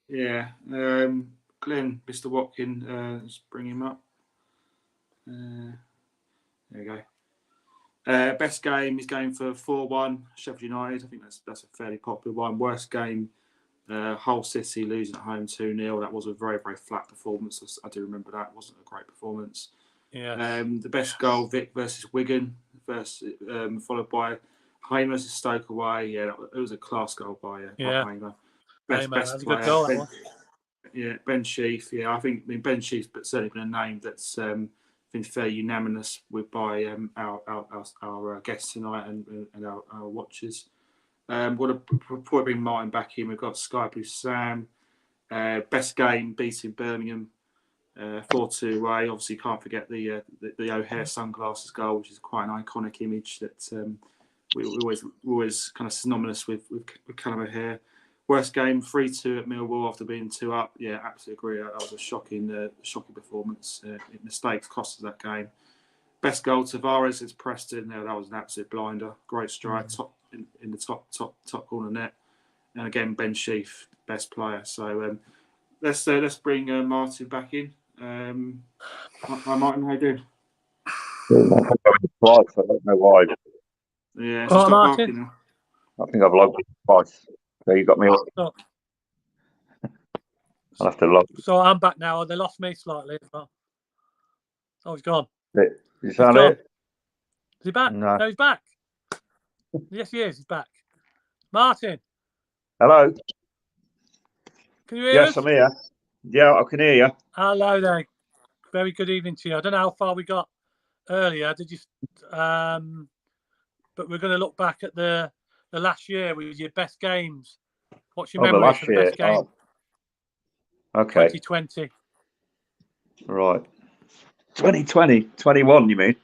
[SPEAKER 4] Yeah, Glenn, Mr. Watkin, let's bring him up. There you go. Best game is going for 4-1 Sheffield United. I think that's a fairly popular one. Worst game, Hull City losing at home 2-0. That was a very, very flat performance. I do remember that. It wasn't a great performance.
[SPEAKER 2] Yeah.
[SPEAKER 4] The best goal, Vic versus Wigan, followed by Hamer versus Stoke away. Yeah, it was a class goal by Hamer. Best
[SPEAKER 2] that's
[SPEAKER 4] player.
[SPEAKER 2] a good goal, that one.
[SPEAKER 4] Yeah, Ben Sheaf. Yeah, Ben Sheaf's certainly been a name that's been fairly unanimous by our guests tonight and our watchers. Before we bring Martin back in, we've got Sky Blue Sam. Best game beating Birmingham 4-2 away. Obviously, can't forget the O'Hare sunglasses goal, which is quite an iconic image that we always kind of synonymous with Callum O'Hare. Worst game, 3-2 at Millwall after being 2 up. Yeah, absolutely agree. That was a shocking performance. Mistakes cost us that game. Best goal, Tavares against Preston. That was an absolute blinder. Great strike, top in the top corner net. And again, Ben Sheaf, best player. So let's bring Martin back in. Hi Martin, how you doing?
[SPEAKER 11] Twice, I don't know why.
[SPEAKER 4] Yeah, so stop barking now.
[SPEAKER 11] I think I've logged it twice. So you got me. I'll have to log.
[SPEAKER 2] So I'm back now. They lost me slightly as well. Oh, he's gone.
[SPEAKER 11] Is that it?
[SPEAKER 2] Is he back? No, he's back. Yes, he is. He's back. Martin.
[SPEAKER 11] Hello.
[SPEAKER 2] Can you hear us?
[SPEAKER 11] Yes, I'm here. Yeah, I can hear you.
[SPEAKER 2] Hello there. Very good evening to you. I don't know how far we got earlier. Did you? But we're going to look back at the last year with your best games. What's your memory of the best game?
[SPEAKER 11] Okay.
[SPEAKER 2] 2020.
[SPEAKER 11] Right. 2020. 21, you mean?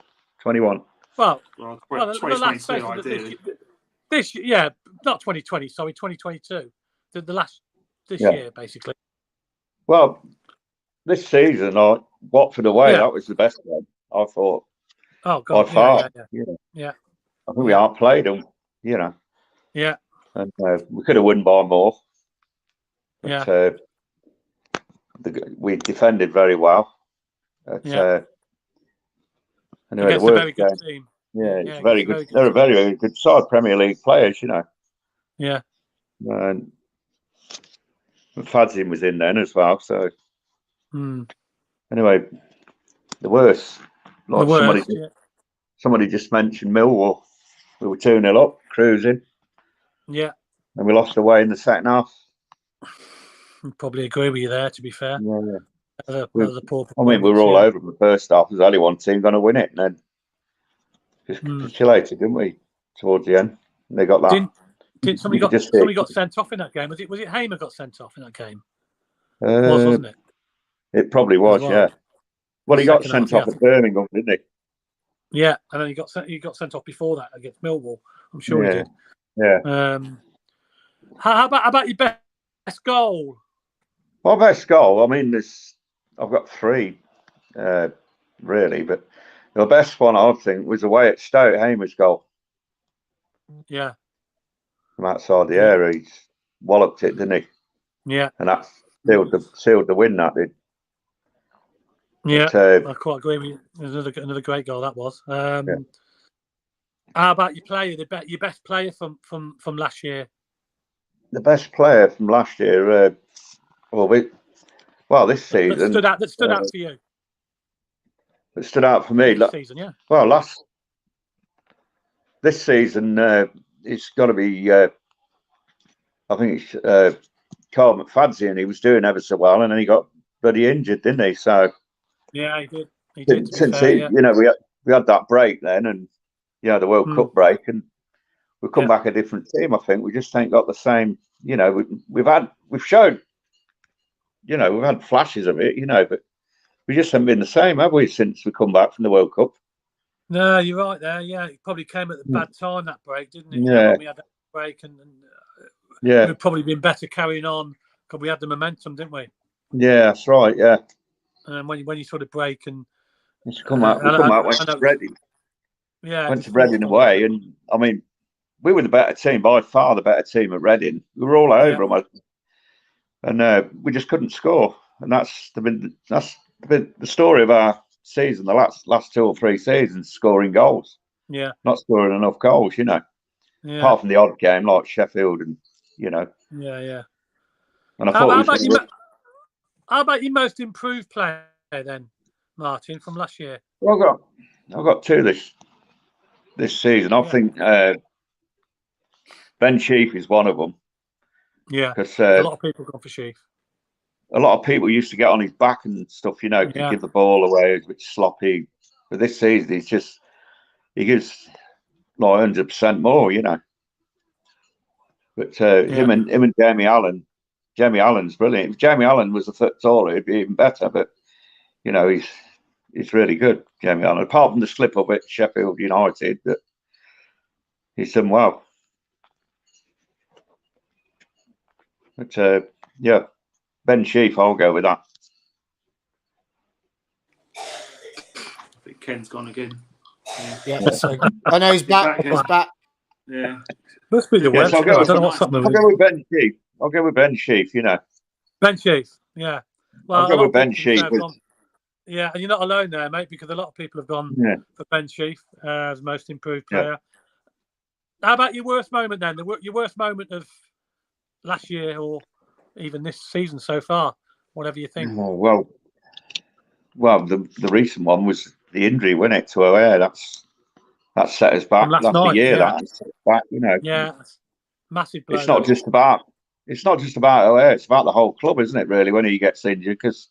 [SPEAKER 11] 21.
[SPEAKER 2] Well the last phase of this year, not 2020, sorry, 2022. The last this year, basically.
[SPEAKER 11] Well, this season, Watford away, that was the best one, I thought.
[SPEAKER 2] Oh, God.
[SPEAKER 11] By far.
[SPEAKER 2] Yeah.
[SPEAKER 11] I think we outplayed them, you know.
[SPEAKER 2] Yeah.
[SPEAKER 11] And we could have won by more. But, we defended very well. Anyway,
[SPEAKER 2] against a very good team.
[SPEAKER 11] Yeah, it's very good. They're a very, very good side, Premier League players, you know.
[SPEAKER 2] Yeah.
[SPEAKER 11] And Fadzim was in then as well. So anyway, the worst. Like somebody just mentioned Millwall. We were 2-0 up, cruising.
[SPEAKER 2] Yeah.
[SPEAKER 11] And we lost away in the second half.
[SPEAKER 2] I'd probably agree with you there, to be fair.
[SPEAKER 11] Yeah.
[SPEAKER 2] That was a poor
[SPEAKER 11] we were all over in the first half. There's only one team going to win it. And then just capitulated, didn't we, towards the end? And they got that.
[SPEAKER 2] Somebody got sent off in that game. Was it Hamer got sent off in that game? Wasn't it?
[SPEAKER 11] It probably was, yeah. Well, he got sent off at Birmingham, didn't he?
[SPEAKER 2] Yeah, and then he got sent off before that against Millwall. I'm sure he did.
[SPEAKER 11] Yeah.
[SPEAKER 2] How about your best goal?
[SPEAKER 11] My best goal, I mean, I've got 3, really, but the best one I think was away at Stoke, Hamer's goal.
[SPEAKER 2] Yeah.
[SPEAKER 11] From outside the area, he walloped it, didn't he?
[SPEAKER 2] Yeah.
[SPEAKER 11] And that sealed the win, that did.
[SPEAKER 2] Yeah,
[SPEAKER 11] but,
[SPEAKER 2] I quite agree with you. Another great goal that was. How about your player? Your best player from last year?
[SPEAKER 11] the best player from last year, this season.
[SPEAKER 2] That stood out for you.
[SPEAKER 11] That stood out for me.
[SPEAKER 2] This season, yeah.
[SPEAKER 11] Well, this season, it's got to be. I think it's Carl McFadzean, and he was doing ever so well, and then he got bloody injured, didn't he? So
[SPEAKER 2] yeah, he did. He did.
[SPEAKER 11] We had that break then, and the World Cup break, and we've come back a different team. I think we just ain't got the same. We've showed. We've had flashes of it, but we just haven't been the same, have we, since we come back from the World Cup?
[SPEAKER 2] No, you're right there. Yeah, it probably came at the bad time, that break, didn't it?
[SPEAKER 11] Yeah.
[SPEAKER 2] When we had that break, and we'd probably been better carrying on because we had the momentum, didn't we?
[SPEAKER 11] Yeah, that's right. Yeah.
[SPEAKER 2] And when you sort of break and
[SPEAKER 11] we come out, went to Reading.
[SPEAKER 2] Yeah,
[SPEAKER 11] went to Reading away, and I mean, we were the better team, by far the better team at Reading. We were all over them, and we just couldn't score. And that's been the story of our season, the last 2 or 3 seasons, scoring goals.
[SPEAKER 2] Yeah,
[SPEAKER 11] not scoring enough goals,
[SPEAKER 2] Yeah.
[SPEAKER 11] Apart from the odd game like Sheffield, and
[SPEAKER 2] Yeah.
[SPEAKER 11] And I
[SPEAKER 2] how
[SPEAKER 11] thought
[SPEAKER 2] about your most improved player then, Martin, from last year?
[SPEAKER 11] Well, I've got 2 this season. I think Ben Sheaf is one of them.
[SPEAKER 2] Yeah,
[SPEAKER 11] because
[SPEAKER 2] a lot of people gone for Sheaf.
[SPEAKER 11] A lot of people used to get on his back and stuff, could give the ball away, a bit sloppy. But this season, he gives like 100% more, But him and Jamie Allen's brilliant. If Jamie Allen was a foot taller, it'd be even better. But he's really good, Jamie Allen. Apart from the slip up at Sheffield United, that he's done well. But Ben Sheaf, I'll go with that.
[SPEAKER 4] I think Ken's gone again.
[SPEAKER 6] Yeah. I know he's back. He's back.
[SPEAKER 4] Yeah.
[SPEAKER 2] Must be the website.
[SPEAKER 11] So
[SPEAKER 2] I don't know what's happening.
[SPEAKER 11] I'll go with Ben Sheaf.
[SPEAKER 2] Ben Sheaf. Yeah. Well,
[SPEAKER 11] I'll go with Ben Sheaf.
[SPEAKER 2] Yeah, and you're not alone there, mate, because a lot of people have gone for Ben Sheaf as most improved player. How about your worst moment then? Your worst moment of last year or even this season so far, whatever you think.
[SPEAKER 11] Oh, well, the recent one was the injury, wasn't it, to O'Hare? That set us back.
[SPEAKER 2] Last night,
[SPEAKER 11] year, that set us back,
[SPEAKER 2] Yeah, massive blow.
[SPEAKER 11] It's not just about O'Hare. It's about the whole club, isn't it? Really, when he gets injured, because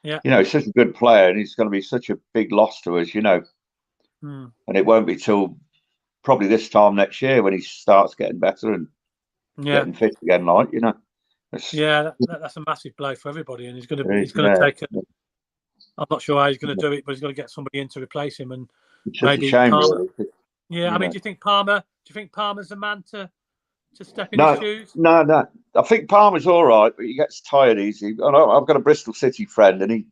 [SPEAKER 11] he's such a good player, and he's going to be such a big loss to us, And it won't be till probably this time next year when he starts getting better and getting fit again,
[SPEAKER 2] that's a massive blow for everybody, and he's going to take it. I'm not sure how he's going to do it, but he's got to get somebody in to replace him, and maybe Palmer. Yeah, I mean, do you think Palmer's the man to step in his shoes?
[SPEAKER 11] No. I think Palmer's all right, but he gets tired easy. I've got a Bristol City friend, and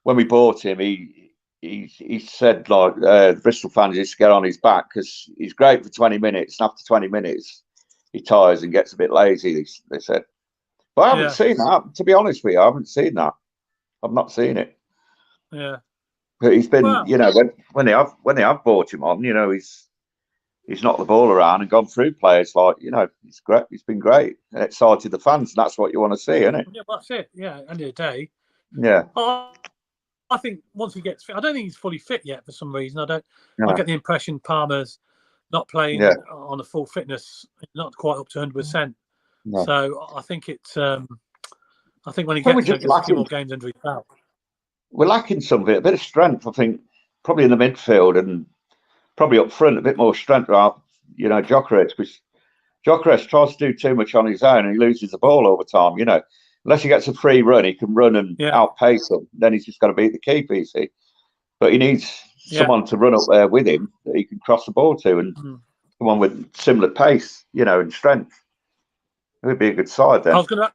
[SPEAKER 11] when we bought him, he said like the Bristol fans used to get on his back because he's great for 20 minutes, and after 20 minutes he tires and gets a bit lazy. They said, but I haven't seen that. To be honest with you, I haven't seen that. I've not seen it.
[SPEAKER 2] Yeah,
[SPEAKER 11] but he's been, when they have brought him on, he's knocked the ball around and gone through players like, he's great. He's been great and excited the fans. And that's what you want to see, isn't it?
[SPEAKER 2] Yeah, that's it. Yeah, end of the day.
[SPEAKER 11] Yeah.
[SPEAKER 2] I think once he gets fit, I don't think he's fully fit yet for some reason. I get the impression Palmer's not playing on a full fitness, not quite up to 100%. No. So I think it's. I think when he gets a few more games under his belt,
[SPEAKER 11] we're lacking something, a bit of strength. I think probably in the midfield and probably up front, a bit more strength. Gyökeres, because Gyökeres tries to do too much on his own and he loses the ball all the time. Unless he gets a free run, he can run and outpace him. Then he's just got to beat the keeper, you see. But he needs someone to run up there with him that he can cross the ball to and someone with similar pace, and strength. It would be a good side then.
[SPEAKER 2] I was going to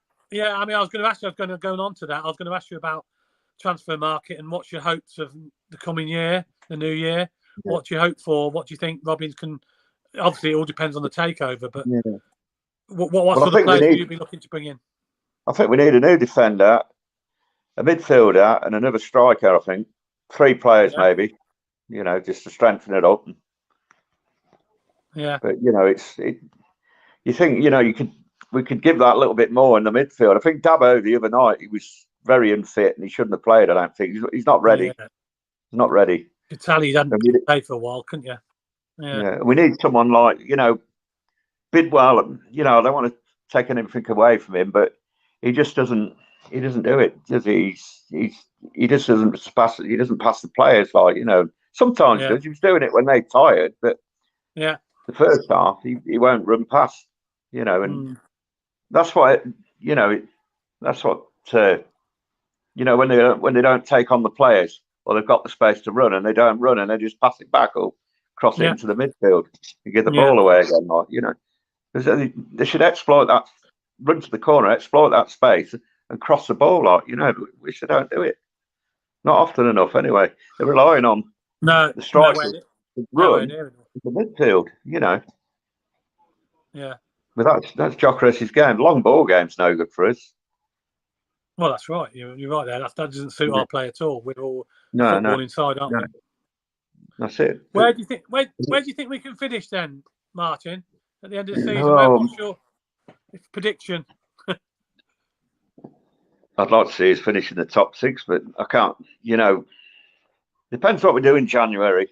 [SPEAKER 2] ask you, going on to that, I was going to ask you about transfer market and what's your hopes of the coming year, the new year? Yeah. What do you hope for? What do you think Robins can? Obviously, it all depends on the takeover, but what sort of players will you be looking to bring in?
[SPEAKER 11] I think we need a new defender. a midfielder and another striker. I think 3 players maybe. You know, just to strengthen it up.
[SPEAKER 2] Yeah.
[SPEAKER 11] But you know, you think, you know, we could give that a little bit more in the midfield. I think Dabo the other night, he was very unfit and he shouldn't have played. I don't think he's not ready.
[SPEAKER 2] Yeah.
[SPEAKER 11] He's not ready.
[SPEAKER 2] You could tell he hadn't played for a while, couldn't you?
[SPEAKER 11] Yeah. We need someone like, you know, Bidwell. You know, I don't want to take anything away from him, but he just doesn't. He doesn't do it. Does he? He just doesn't pass. He doesn't pass the players, like, you know. Sometimes does. He was doing it when they're tired, but
[SPEAKER 2] the
[SPEAKER 11] first half he won't run past. You know, and that's why, you know, that's what you know, when they don't take on the players, or they've got the space to run and they don't run and they just pass it back or cross it into the midfield and give the ball away again, like, you know. They should exploit that, run to the corner, exploit that space and cross the ball, like, you know, which they don't do it. Not often enough, anyway. They're relying on the strikers to run in the midfield, you know.
[SPEAKER 2] Yeah.
[SPEAKER 11] But that's Jokeres's game. Long ball game's no good for us.
[SPEAKER 2] Well, that's right. You're right there. That doesn't suit our play at all. We're all football inside, aren't we?
[SPEAKER 11] That's it.
[SPEAKER 2] Where do you think? Where do you think we can finish then, Martin? At the end of the season, what's your prediction?
[SPEAKER 11] I'd like to see us finish in the top 6, but I can't. You know, depends what we do in January.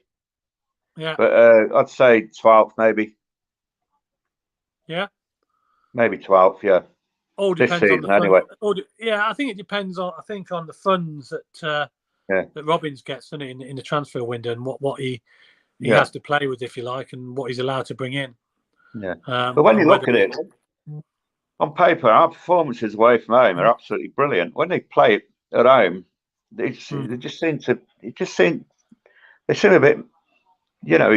[SPEAKER 2] Yeah.
[SPEAKER 11] But I'd say 12th, maybe.
[SPEAKER 2] Yeah.
[SPEAKER 11] Maybe 12th. Yeah.
[SPEAKER 2] All depends
[SPEAKER 11] this season,
[SPEAKER 2] on the
[SPEAKER 11] anyway.
[SPEAKER 2] I think it depends on. I think on the funds that Robbins gets in the transfer window and what he has to play with, if you like, and what he's allowed to bring in.
[SPEAKER 11] Yeah. But when you look at it, on paper, our performances away from home are absolutely brilliant. When they play at home, they just seem a bit, you know,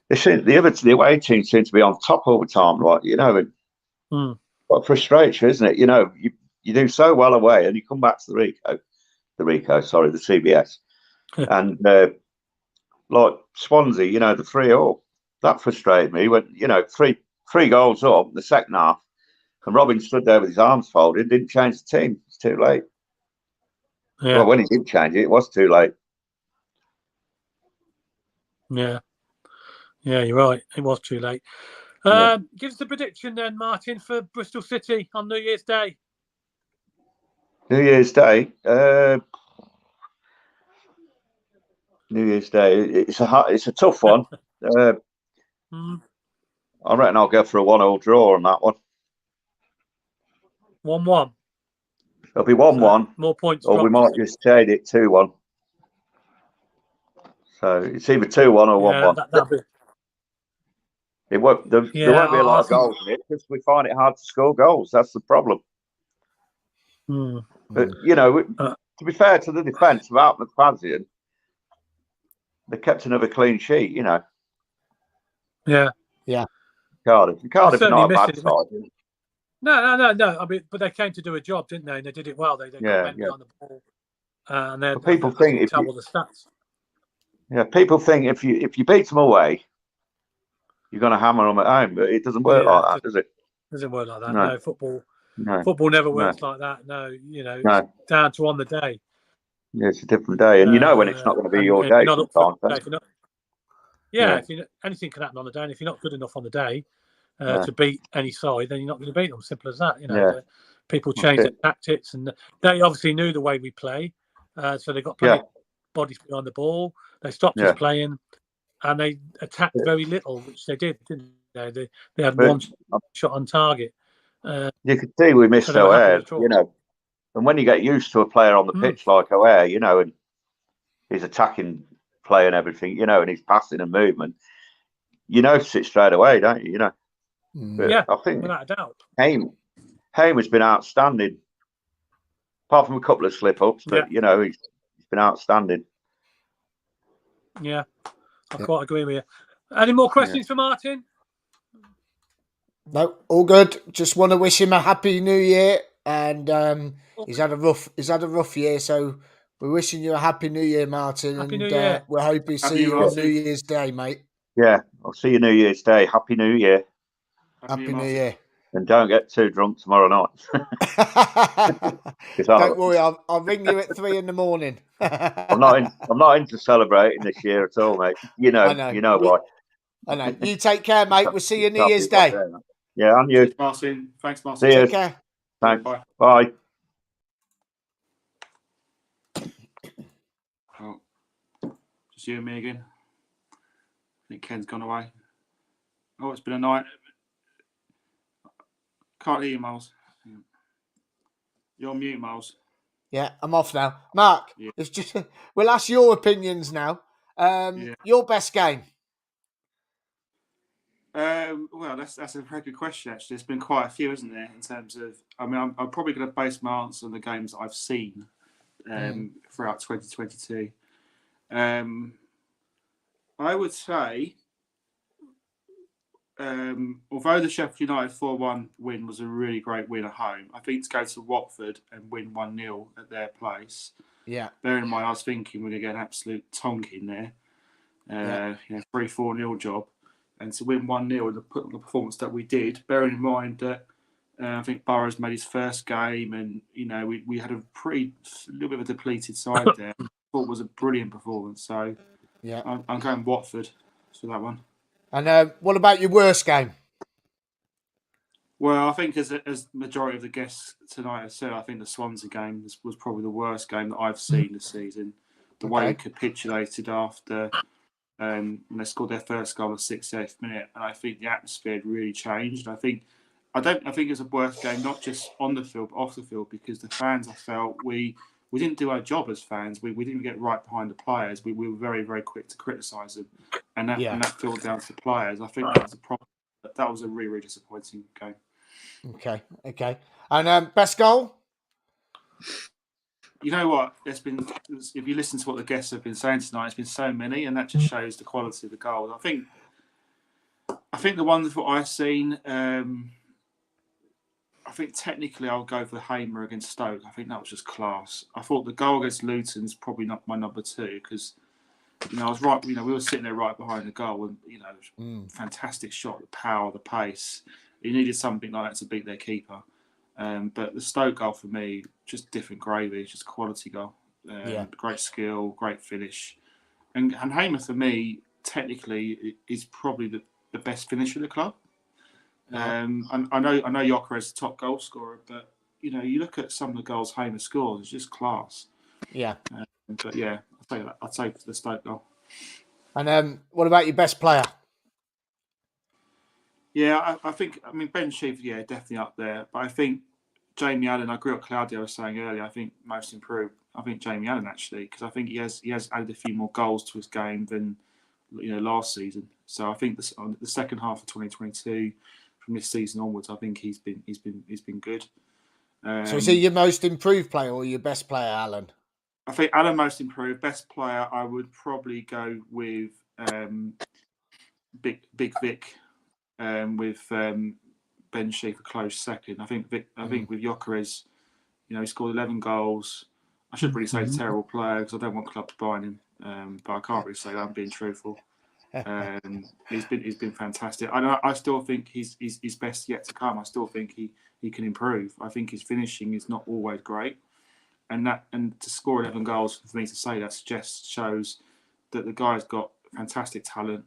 [SPEAKER 11] they seem the away team seem to be on top all the time, like, you know. What frustrates you, isn't it? You know, you do so well away, and you come back to the CBS, and like Swansea, you know, the 3-3. That frustrated me when, you know, three goals up in the second half, and Robin stood there with his arms folded, didn't change the team. It's too late.
[SPEAKER 2] Yeah.
[SPEAKER 11] Well, when he did change it, it was too late.
[SPEAKER 2] Yeah. Yeah, you're right. It was too late. Give us the prediction then, Martin, for Bristol City on New Year's Day.
[SPEAKER 11] New Year's Day. New Year's Day. It's a tough one. I reckon I'll go for a 1-1 draw on that one.
[SPEAKER 2] 1-1.
[SPEAKER 11] It'll be 1-1.
[SPEAKER 2] More points.
[SPEAKER 11] Or we might just trade it 2-1. So it's either 2-1 or 1-1.
[SPEAKER 2] That'd be...
[SPEAKER 11] There won't be a lot of goals in it because we find it hard to score goals. That's the problem. But, you know, to be fair to the defence, without McFadzean, they kept another clean sheet, you know.
[SPEAKER 2] Yeah.
[SPEAKER 11] Cardiff not a bad side.
[SPEAKER 2] No. I mean, but they came to do a job, didn't they? And they did it well. They got men on the ball. And
[SPEAKER 11] people think if
[SPEAKER 2] the stats.
[SPEAKER 11] Yeah, people think if you beat them away, you're going to hammer them at home, but it doesn't work like that, does it?
[SPEAKER 2] Doesn't work like that.
[SPEAKER 11] No.
[SPEAKER 2] No, football never works like that. No, you know, it's down to on the day.
[SPEAKER 11] Yeah, it's a different day, and you know when it's not going to be your day sometimes.
[SPEAKER 2] Anything can happen on the day, and if you're not good enough on the day to beat any side, then you're not going to beat them. Simple as that. You know, people change their tactics, and they obviously knew the way we play, so they got plenty of bodies behind the ball. They stopped us playing, and they attacked very little, which they did, didn't they? They had one shot on target.
[SPEAKER 11] You could see we missed O'Hare, you know. And when you get used to a player on the pitch like O'Hare, you know, and his attacking play and everything, you know, and his passing and movement, you notice it straight away, don't you? You know. But I think
[SPEAKER 2] without a doubt,
[SPEAKER 11] Haim has been outstanding, apart from a couple of slip-ups. But you know, he's been outstanding.
[SPEAKER 2] Yeah, I quite agree with you. Any more questions for Martin?
[SPEAKER 6] No, all good. Just want to wish him a happy New Year, and he's had a rough year, so we're wishing you a happy New Year, Martin.
[SPEAKER 2] Happy New Year.
[SPEAKER 6] We're hoping to see you on New Year's Day, mate.
[SPEAKER 11] Yeah, I'll see you New Year's Day. Happy New Year.
[SPEAKER 6] Happy New Year.
[SPEAKER 11] And don't get too drunk tomorrow night.
[SPEAKER 6] Don't worry, I'll ring you at 3 a.m.
[SPEAKER 11] I'm not into celebrating this year at all, mate. You know why.
[SPEAKER 6] I know. You take care, mate. We'll see you New Year's Day.
[SPEAKER 11] Yeah, and you.
[SPEAKER 4] Cheers, Martin. Thanks, Martin.
[SPEAKER 11] See you.
[SPEAKER 6] Take care.
[SPEAKER 11] Thanks.
[SPEAKER 4] Bye.
[SPEAKER 11] Bye.
[SPEAKER 4] Oh, just you and me again. I think Ken's gone away. Oh, it's been a night. Can't hear you, Miles. You're on mute, Miles.
[SPEAKER 6] Yeah, I'm off now. Mark, it's just we'll ask your opinions now. Your best game.
[SPEAKER 4] Well, that's a very good question. Actually, there's been quite a few, isn't there? In terms of, I mean, I'm probably going to base my answer on the games that I've seen throughout 2022. I would say, although the Sheffield United 4-1 win was a really great win at home, I think to go to Watford and win 1-0 at their place.
[SPEAKER 6] Yeah.
[SPEAKER 4] Bearing in mind, I was thinking we're going to get an absolute tonking there. 3-4-0 job. And to win 1-0 and put on the performance that we did, bearing in mind that I think Burrows made his first game, and we had a little bit of a depleted side there. I thought it was a brilliant performance. So
[SPEAKER 6] yeah,
[SPEAKER 4] I'm going Watford for that one.
[SPEAKER 6] And what about your worst game?
[SPEAKER 4] Well, I think as majority of the guests tonight have said, I think the Swansea game was probably the worst game that I've seen this season. The way we capitulated after. When they scored their first goal in the 68th minute, and I think the atmosphere had really changed. I think it was a worse game, not just on the field, but off the field, because the fans, I felt we didn't do our job as fans. We didn't get right behind the players. We were very, very quick to criticise them, and that filtered down to the players. I think that was a problem. That was a really, really disappointing game.
[SPEAKER 6] Okay. And best goal?
[SPEAKER 4] You know what? If you listen to what the guests have been saying tonight, it's been so many, and that just shows the quality of the goals. I think the ones that I've seen, I think technically I'll go for Hamer against Stoke. I think that was just class. I thought the goal against Luton's probably not my number 2 because I was right. We were sitting there right behind the goal, and fantastic shot, the power, the pace. You needed something like that to beat their keeper. But the Stoke goal for me, just different gravy, just quality goal. Great skill, great finish. And Hamer for me, technically, is probably the best finisher of the club. And I know Gyökeres is the top goal scorer, but you look at some of the goals Hamer scores, it's just class.
[SPEAKER 6] Yeah.
[SPEAKER 4] But yeah, I'd say the Stoke goal.
[SPEAKER 6] And what about your best player?
[SPEAKER 4] Yeah, I think Ben Sheaf, definitely up there. But I think Jamie Allen, I agree with Claudio was saying earlier, I think most improved. I think Jamie Allen actually, because I think he has added a few more goals to his game than last season. So I think the second half of 2022, from this season onwards, I think he's been good.
[SPEAKER 6] So is he your most improved player or your best player, Alan?
[SPEAKER 4] I think Alan most improved. Best player, I would probably go with Big Vic. With Ben Sheaf a close second. I think with Gyökeres, he scored 11 goals. I shouldn't really say he's a terrible player because I don't want club to buy him, but I can't really say that. I'm being truthful. He's been fantastic. I still think he's best yet to come. I still think he can improve. I think his finishing is not always great, and to score 11 goals for me to say that shows that the guy's got fantastic talent.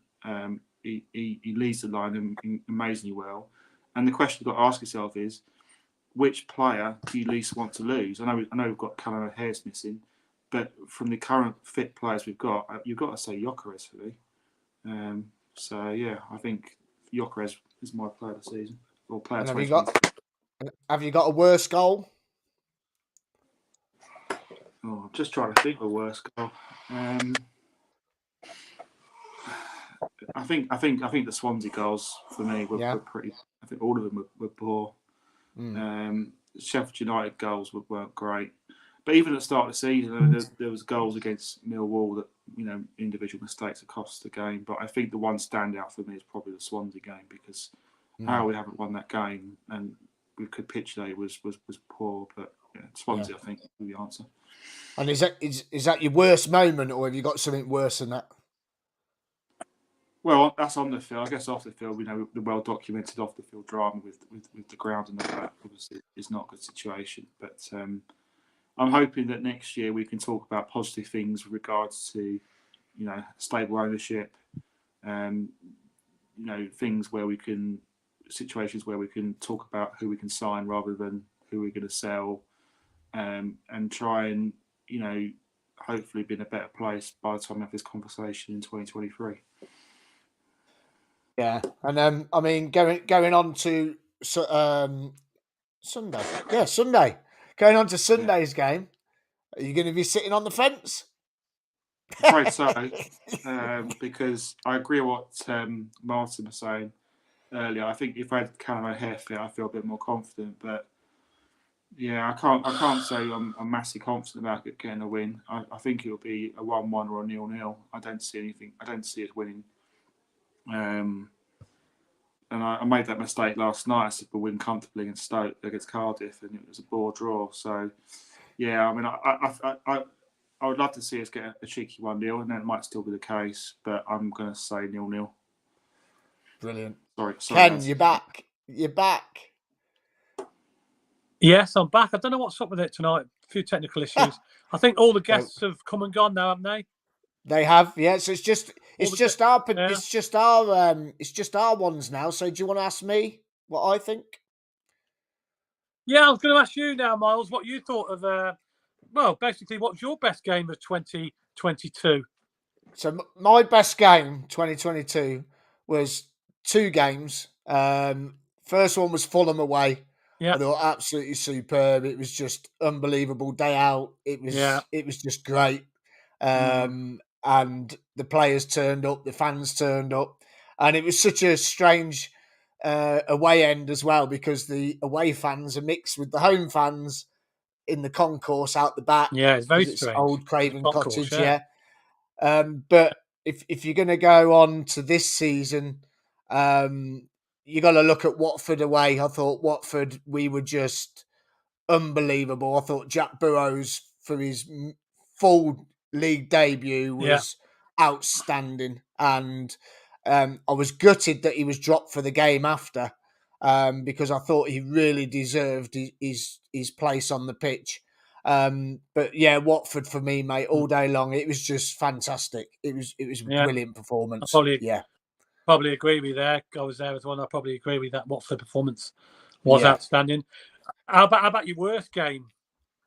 [SPEAKER 4] He leads the line amazingly well. And the question you've got to ask yourself is, which player do you least want to lose? I know we've got Callum O'Hare's missing, but from the current fit players we've got, you've got to say Gyökeres for me. So yeah, I think Gyökeres is my player of the season or player.
[SPEAKER 6] Have you got a worse goal?
[SPEAKER 4] Oh, I'm just trying to think of a worse goal. I think the Swansea goals for me were pretty. I think all of them were poor. Sheffield United goals weren't great, but even at the start of the season, there was goals against Millwall that individual mistakes that cost the game. But I think the one standout for me is probably the Swansea game because how we haven't won that game and we capitulated was poor. But Swansea, I think, is the answer.
[SPEAKER 6] And is that your worst moment, or have you got something worse than that?
[SPEAKER 4] Well, that's on the field. I guess off the field, we know the well documented off the field drama with the ground and all that. Obviously, is not a good situation. But I'm hoping that next year we can talk about positive things with regards to, stable ownership, things where we can, situations where we can talk about who we can sign rather than who we're going to sell, and try and, hopefully be in a better place by the time we have this conversation in 2023.
[SPEAKER 6] Yeah, and I mean, going on to Sunday. Yeah, Sunday. Going on to Sunday's game. Are you going to be sitting on the fence?
[SPEAKER 4] I'm afraid so, because I agree with what Martin was saying earlier. I think if I had kind of a hair fit, I feel a bit more confident. But yeah, I can't say I'm massively confident about getting a win. I think it'll be a 1-1 or a 0-0. I don't see anything. I don't see us winning. And I made that mistake last night. I said we'll win comfortably against Cardiff, and it was a bore draw. So yeah, I mean, I would love to see us get a cheeky 1-0, and that might still be the case. But I'm going to say 0-0.
[SPEAKER 6] Brilliant.
[SPEAKER 4] Sorry,
[SPEAKER 6] Ken,
[SPEAKER 4] guys.
[SPEAKER 6] you're back. You're back.
[SPEAKER 2] Yes, I'm back. I don't know what's up with it tonight. A few technical issues. I think all the guests have come and gone now, haven't they?
[SPEAKER 6] They have, yeah. So it's just our ones now. So do you want to ask me what I think?
[SPEAKER 2] Yeah, I was going to ask you now, Miles, what you thought of. Basically, what's your best game of 2022?
[SPEAKER 6] So my best game 2022 was 2 games. First one was Fulham away.
[SPEAKER 2] Yeah.
[SPEAKER 6] I thought absolutely superb. It was just unbelievable day out. It was just great. And the players turned up, the fans turned up, and it was such a strange away end as well, because the away fans are mixed with the home fans in the concourse out the back.
[SPEAKER 2] Yeah, it's very
[SPEAKER 6] strange.
[SPEAKER 2] It's
[SPEAKER 6] old Craven Cottage,
[SPEAKER 2] yeah.
[SPEAKER 6] But if you're going to go on to this season, you got to look at Watford away. I thought Watford, we were just unbelievable. I thought Jack Burrows, for his full league debut, was outstanding, and I was gutted that he was dropped for the game after, because I thought he really deserved his place on the pitch. But yeah, Watford for me, mate, all day long. It was just fantastic. It was a brilliant performance.
[SPEAKER 2] Probably agree with you there. I was there as well. I probably agree with that. Watford performance was outstanding. How about your worst game?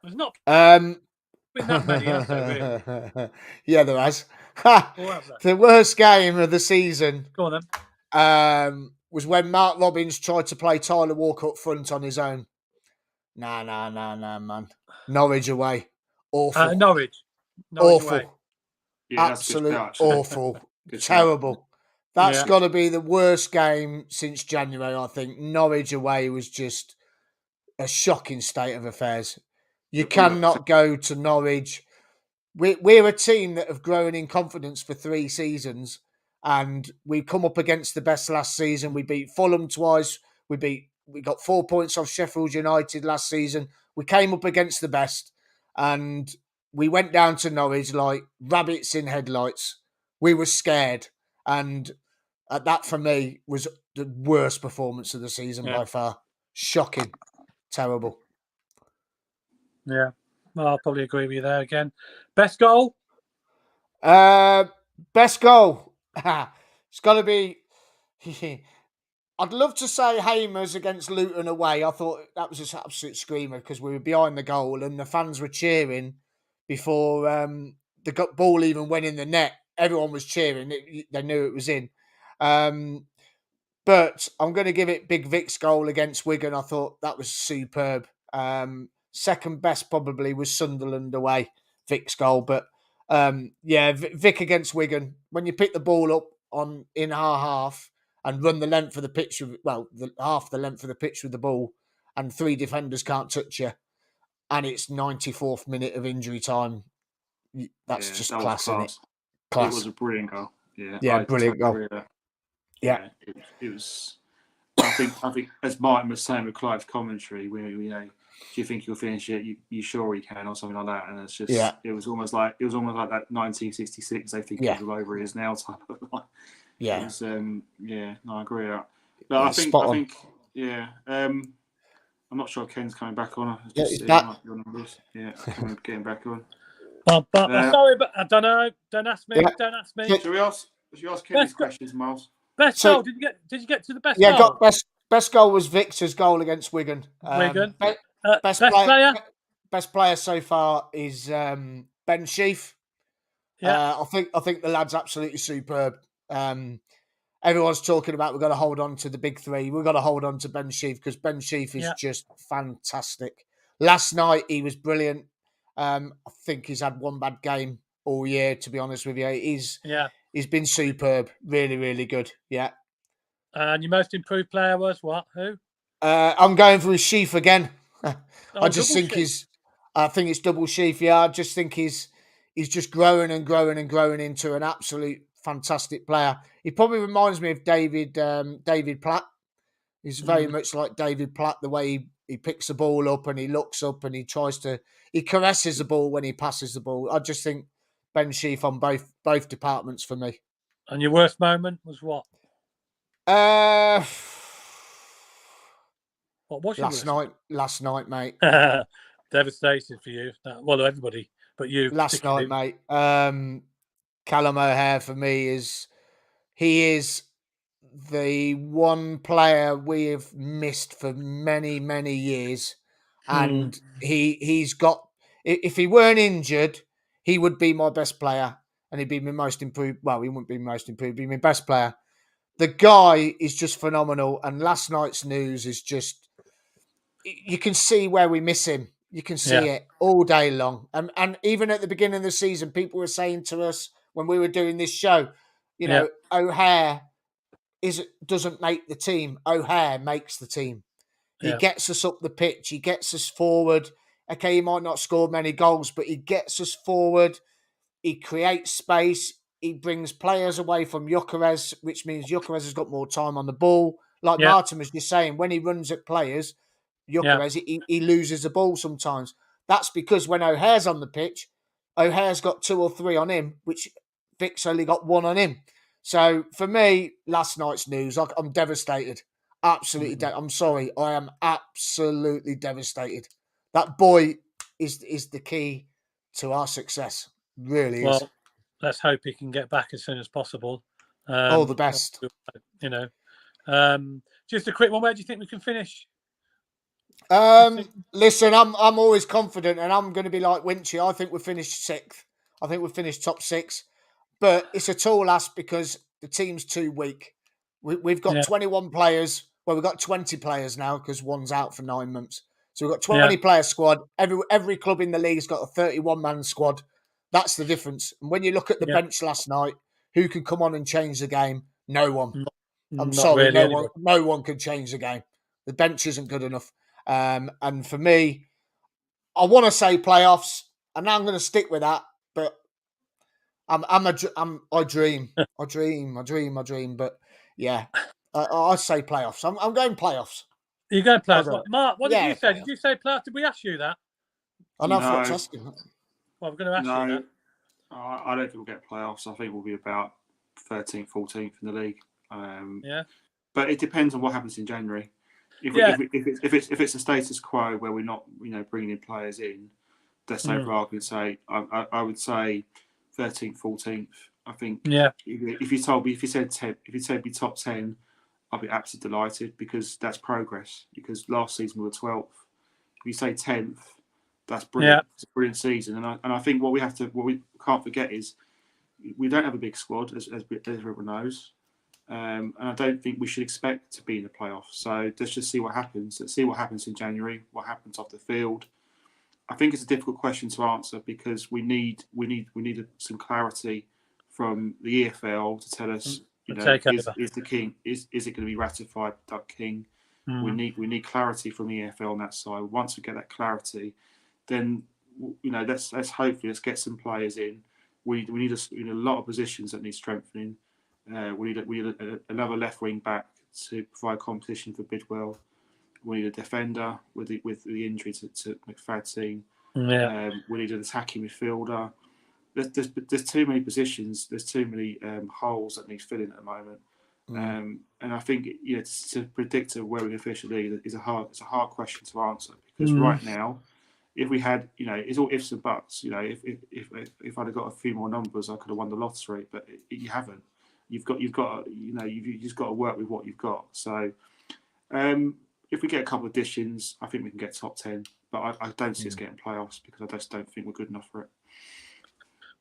[SPEAKER 2] There's not been that many, has there, really?
[SPEAKER 6] Yeah, there has. The worst game of the season.
[SPEAKER 2] Go on then.
[SPEAKER 6] Was when Mark Robbins tried to play Tyler Walker up front on his own. Nah, man. Norwich away. Awful.
[SPEAKER 2] Norwich
[SPEAKER 6] awful.
[SPEAKER 2] Away.
[SPEAKER 4] Yeah,
[SPEAKER 6] absolute awful. Terrible. That's got to be the worst game since January, I think. Norwich away was just a shocking state of affairs. You cannot go to Norwich. We're a team that have grown in confidence for 3 seasons, and we come up against the best last season. We beat Fulham twice. We got 4 points off Sheffield United last season. We came up against the best, and we went down to Norwich like rabbits in headlights. We were scared, and that for me was the worst performance of the season by far. Shocking, terrible.
[SPEAKER 2] Yeah, well, I'll probably agree with you there again. Best goal?
[SPEAKER 6] Best goal. It's got to be. I'd love to say Hamer's against Luton away. I thought that was just an absolute screamer because we were behind the goal and the fans were cheering before the ball even went in the net. Everyone was cheering. They knew it was in. But I'm going to give it Big Vic's goal against Wigan. I thought that was superb. Second best probably was Sunderland away, Vic's goal. But Vic against Wigan. When you pick the ball up in our half and run the length of the pitch, half the length of the pitch with the ball, and 3 defenders can't touch you, and it's 94th minute of injury time. That's just class, isn't it? Class.
[SPEAKER 4] It was a brilliant goal.
[SPEAKER 6] Brilliant goal.
[SPEAKER 4] Yeah, it was. I think as Martin was saying with Clive's commentary, do you think you'll finish it? You sure he can, or something like that? And it's just, it was almost like that 1966. They think he's all over his now type of like.
[SPEAKER 6] Yeah.
[SPEAKER 4] It was, no, I agree with that. But I think, I'm not sure Ken's coming back on. Getting back on.
[SPEAKER 2] Sorry, but I don't know. Don't ask me.
[SPEAKER 6] Yeah.
[SPEAKER 2] Don't ask me.
[SPEAKER 4] Should we ask Ken these questions, Miles?
[SPEAKER 2] Best goal? Did you get to the best
[SPEAKER 6] goal?
[SPEAKER 2] goal?
[SPEAKER 6] Best goal was Victor's goal against Wigan.
[SPEAKER 2] Wigan.
[SPEAKER 6] Best player. Best player so far is Ben Sheaf.
[SPEAKER 2] Yeah.
[SPEAKER 6] I think the lad's absolutely superb. Everyone's talking about we've got to hold on to the big three. We've got to hold on to Ben Sheaf because Ben Sheaf is just fantastic. Last night he was brilliant. I think he's had one bad game all year, to be honest with you. He's been superb. Really, really good. Yeah.
[SPEAKER 2] And your most improved player was what? Who?
[SPEAKER 6] I'm going for his Sheaf again. I just think
[SPEAKER 2] Sheaf.
[SPEAKER 6] I think it's double Sheaf. Yeah, I just think he's just growing and growing and growing into an absolute fantastic player. He probably reminds me of David Platt. He's very much like David Platt, the way he picks the ball up and he looks up and he caresses the ball when he passes the ball. I just think Ben Sheaf on both departments for me.
[SPEAKER 2] And your worst moment was what? What was your
[SPEAKER 6] Last night, mate.
[SPEAKER 2] Devastating for you. Well, everybody, but you.
[SPEAKER 6] Last night, mate. Callum O'Hare for me is the one player we have missed for many, many years. And he's got, if he weren't injured, he would be my best player and he'd be my most improved. Well, he wouldn't be most improved, he'd be my best player. The guy is just phenomenal. And last night's news is just, you can see where we miss him. You can see it all day long. And even at the beginning of the season, people were saying to us when we were doing this show, O'Hare doesn't make the team. O'Hare makes the team. He gets us up the pitch. He gets us forward. Okay, he might not score many goals, but he gets us forward. He creates space. He brings players away from Gyökeres, which means Gyökeres has got more time on the ball. Like Martin was just saying, when he runs at players, Gyökeres, he loses the ball sometimes. That's because when O'Hare's on the pitch, O'Hare's got 2 or 3 on him, which Vic's only got 1 on him. So for me, last night's news, I'm devastated. Absolutely. I'm sorry. I am absolutely devastated. That boy is the key to our success. Really is.
[SPEAKER 2] Let's hope he can get back as soon as possible.
[SPEAKER 6] All the best.
[SPEAKER 2] Just a quick one. Where do you think we can finish?
[SPEAKER 6] Listen, I'm always confident, and I'm going to be like Winchy. I think we'll finish 6th. I think we'll finish top 6. But it's a tall ask because the team's too weak. We've got 21 players. Well, we've got 20 players now because one's out for 9 months. So we've got 20 player squad. Every club in the league's got a 31-man squad. That's the difference. And when you look at the bench last night, who can come on and change the game? No one. I'm sorry, really no one can change the game. The bench isn't good enough. And for me, I want to say playoffs, and I'm going to stick with that. But I dream. But yeah, I say playoffs. I'm going playoffs.
[SPEAKER 2] You're going playoffs. Mark, what did you say? Did you say playoffs? Did we ask you that?
[SPEAKER 6] I know for asking.
[SPEAKER 2] Well, we're going to ask you that.
[SPEAKER 4] I don't think we'll get playoffs. I think we'll be about 13th, 14th in the league. But it depends on what happens in January. If it's a status quo where we're not, bringing in players in, let's say for argument's sake, I would say 13th, 14th. I think. If you said be top 10, I'd be absolutely delighted because that's progress. Because last season we were 12th. If you say 10th, that's brilliant. It's a brilliant season. And I think what we can't forget is we don't have a big squad, as everyone knows. And I don't think we should expect to be in the playoffs. So let's just see what happens. Let's see what happens in January, what happens off the field. I think it's a difficult question to answer because we need some clarity from the EFL to tell us, is the king is it going to be ratified, Doug King? We need clarity from the EFL on that side. Once we get that clarity, then let's get some players in. We need a lot of positions that need strengthening. We need another left wing back to provide competition for Bidwell. We need a defender with the injury to McFadden. We need an attacking midfielder. there's too many positions, there's too many holes that need filling at the moment. And I think to predict where we're going to finish the league is a hard question to answer, because right now, if we had, it's all ifs and buts. If I'd have got a few more numbers, I could have won the lottery, but you haven't. You've just got to work with what you've got. So if we get a couple of additions, I think we can get top 10. But I don't see us getting playoffs, because I just don't think we're good enough for it.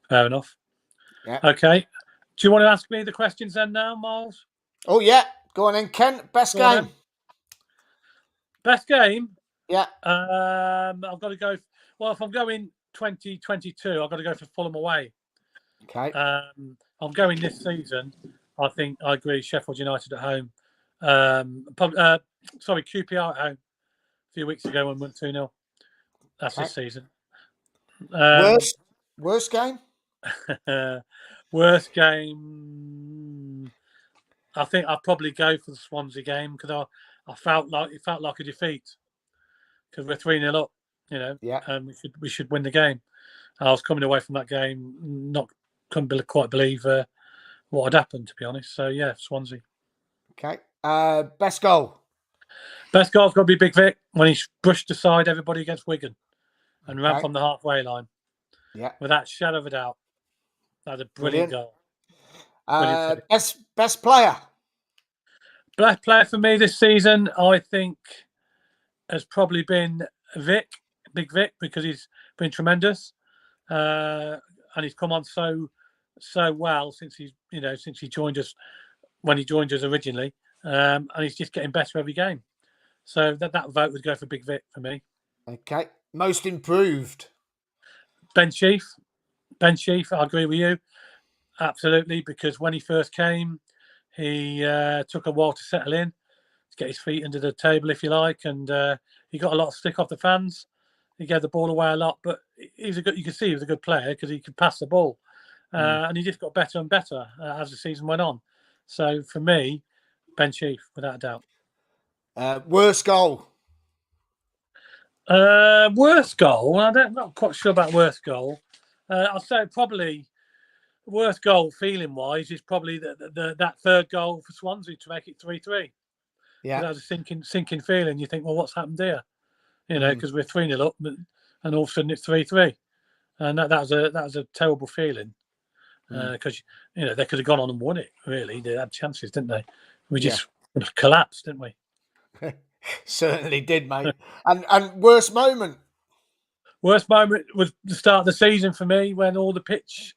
[SPEAKER 2] Fair enough.
[SPEAKER 6] Yeah.
[SPEAKER 2] Okay. Do you want to ask me the questions then now, Miles?
[SPEAKER 6] Oh yeah, go on then, Ken. Best game.
[SPEAKER 2] Best game.
[SPEAKER 6] Yeah.
[SPEAKER 2] I've got to go. Well, if I'm going 2022, I've got to go for Fulham away.
[SPEAKER 6] Okay.
[SPEAKER 2] I'm going this season. I think I agree. Sheffield United at home. QPR at home. A few weeks ago when we went 2-0. That's this season.
[SPEAKER 6] Worst game.
[SPEAKER 2] Worst game. I think I'll probably go for the Swansea game, because I felt like a defeat, because we're 3-0 up, and we should win the game. I was coming away from that game couldn't quite believe what had happened, to be honest. So yeah, Swansea.
[SPEAKER 6] Okay. Best goal.
[SPEAKER 2] Best goal's got to be Big Vic, when he brushed aside everybody against Wigan and ran from the halfway line.
[SPEAKER 6] Yeah.
[SPEAKER 2] Without a shadow of a doubt. That's a brilliant goal.
[SPEAKER 6] Best player.
[SPEAKER 2] Best player for me this season, I think, has probably been Big Vic, because he's been tremendous, and he's come on so well since he joined us, when he joined us originally, and he's just getting better every game. So that vote would go for Big Vic for me.
[SPEAKER 6] Okay. Most improved.
[SPEAKER 2] Ben Sheaf, I agree with you, absolutely, because when he first came, he took a while to settle in, to get his feet under the table, if you like, and he got a lot of stick off the fans. He gave the ball away a lot, but you can see he was a good player, because he could pass the ball, and he just got better and better as the season went on. So for me, Ben Sheaf, without a doubt.
[SPEAKER 6] Worst goal.
[SPEAKER 2] Worst goal. I'm not quite sure about worst goal. I'll say probably worst goal, feeling wise, is probably that third goal for Swansea to make it 3-3.
[SPEAKER 6] Yeah,
[SPEAKER 2] that was a sinking feeling. You think, well, what's happened here? Because we're 3-0 up, and all of a sudden it's 3-3, and that was a terrible feeling, because they could have gone on and won it. Really, they had chances, didn't they? We just collapsed, didn't we?
[SPEAKER 6] Certainly did, mate. And worst moment.
[SPEAKER 2] Worst moment was the start of the season for me, when all the pitch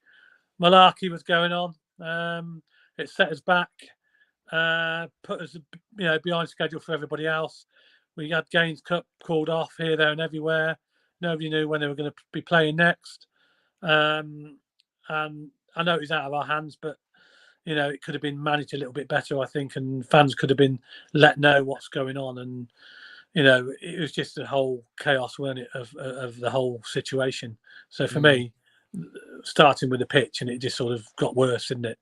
[SPEAKER 2] malarkey was going on. It set us back, put us behind schedule for everybody else. We had Gaines Cup called off here, there, and everywhere. Nobody knew when they were going to be playing next. And I know it was out of our hands, but it could have been managed a little bit better, I think, and fans could have been let know what's going on. And it was just a whole chaos, wasn't it, of the whole situation. So for me, starting with the pitch, and it just sort of got worse, didn't it?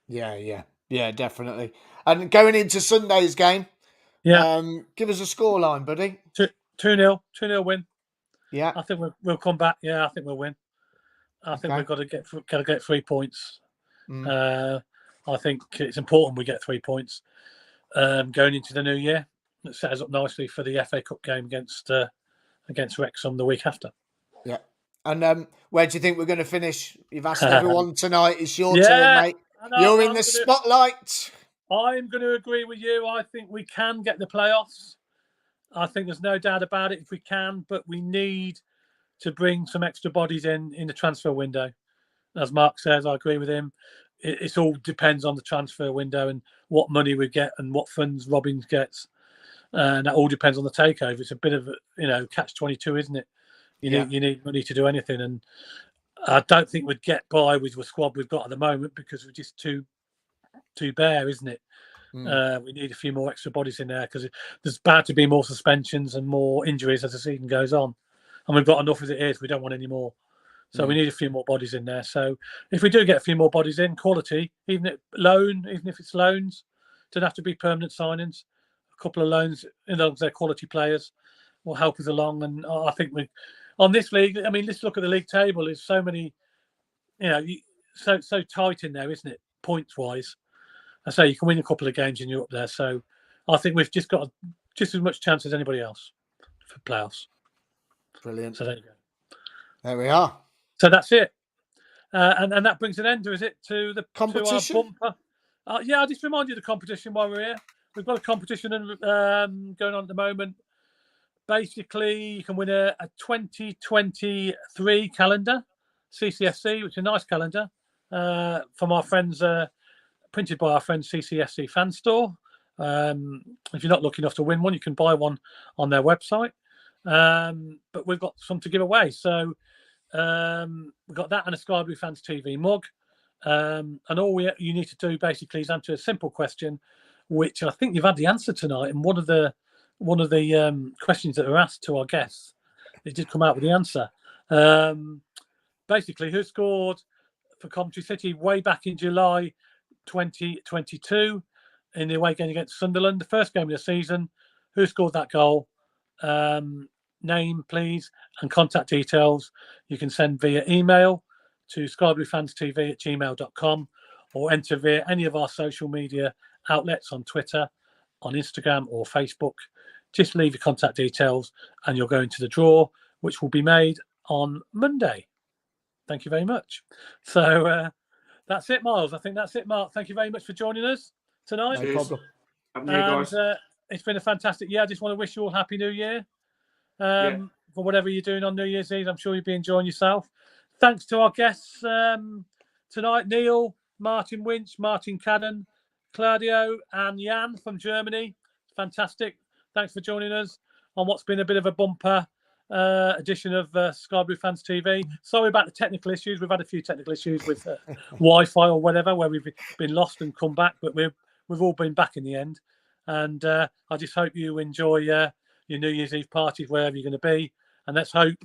[SPEAKER 6] Yeah, definitely. And going into Sunday's game, give us a scoreline, buddy.
[SPEAKER 2] 2-0 win.
[SPEAKER 6] Yeah,
[SPEAKER 2] I think we'll come back. Yeah, I think we'll win. I think we've got to get 3 points. I think it's important we get 3 points going into the new year. It set us up nicely for the FA Cup game against Wrexham the week after.
[SPEAKER 6] Yeah. And where do you think we're going to finish? You've asked everyone tonight. It's your turn, mate. You're in the spotlight.
[SPEAKER 2] I'm going to agree with you. I think we can get the playoffs. I think there's no doubt about it if we can, but we need to bring some extra bodies in the transfer window. As Mark says, I agree with him. It all depends on the transfer window and what money we get and what funds Robbins gets. And that all depends on the takeover. It's a bit of catch-22, isn't it? You need money to do anything, and I don't think we'd get by with the squad we've got at the moment, because we're just too bare, isn't it? We need a few more extra bodies in there, because there's bound to be more suspensions and more injuries as the season goes on, and we've got enough as it is. We don't want any more, so we need a few more bodies in there. So if we do get a few more bodies in, quality, even if it's loans, don't have to be permanent signings. A couple of loans, they're quality players, will help us along. And I think on this league, I mean, let's look at the league table. There's so many so tight in there, isn't it? Points wise, I say you can win a couple of games and you're up there. So I think we've just got just as much chance as anybody else for playoffs.
[SPEAKER 6] Brilliant.
[SPEAKER 2] So there you go.
[SPEAKER 6] There we are.
[SPEAKER 2] So that's it. And that brings an end, is it, to the
[SPEAKER 6] competition?
[SPEAKER 2] To our bumper. I'll just remind you of the competition while we're here. We've got a competition going on at the moment. Basically, you can win a 2023 calendar, CCFC, which is a nice calendar from our friends, printed by our friends CCFC Fanstore. If you're not lucky enough to win one, you can buy one on their website. But we've got some to give away. So we've got that and a Sky Blue Fans TV mug. And all you need to do basically is answer a simple question, which I think you've had the answer tonight. And one of the questions that were asked to our guests, it did come out with the answer. Basically, who scored for Coventry City way back in July 2022 in the away game against Sunderland, the first game of the season? Who scored that goal? Name, please, and contact details. You can send via email to skybluefanstv@gmail.com or enter via any of our social media outlets on Twitter, on Instagram or Facebook. Just leave your contact details and you'll go into the draw, which will be made on Monday. Thank you very much. So that's it, Miles. I think that's it, Mark. Thank you very much for joining us tonight.
[SPEAKER 6] No problem.
[SPEAKER 4] Guys.
[SPEAKER 2] It's been a fantastic year. I just want to wish you all Happy New Year. For whatever you're doing on New Year's Eve, I'm sure you'll be enjoying yourself. Thanks to our guests tonight, Neil, Martin Winch, Martin Cadden, Claudio and Jan from Germany. Fantastic. Thanks for joining us on what's been a bit of a bumper edition of Sky Blue Fans TV. Sorry about the technical issues. We've had a few technical issues with Wi-Fi or whatever, where we've been lost and come back, but we've all been back in the end. And I just hope you enjoy your New Year's Eve parties wherever you're going to be. And let's hope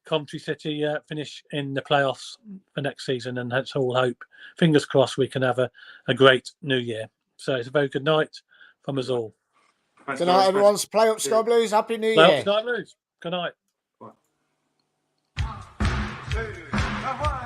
[SPEAKER 2] Coventry City finish in the playoffs for next season. And let's all hope, fingers crossed, we can have a great new year. So it's a very good night from us all.
[SPEAKER 6] Good night, everyone. Play up, Sky Blues. Happy New Year.
[SPEAKER 2] Play up, Sky Blues. Good night.
[SPEAKER 1] Bye.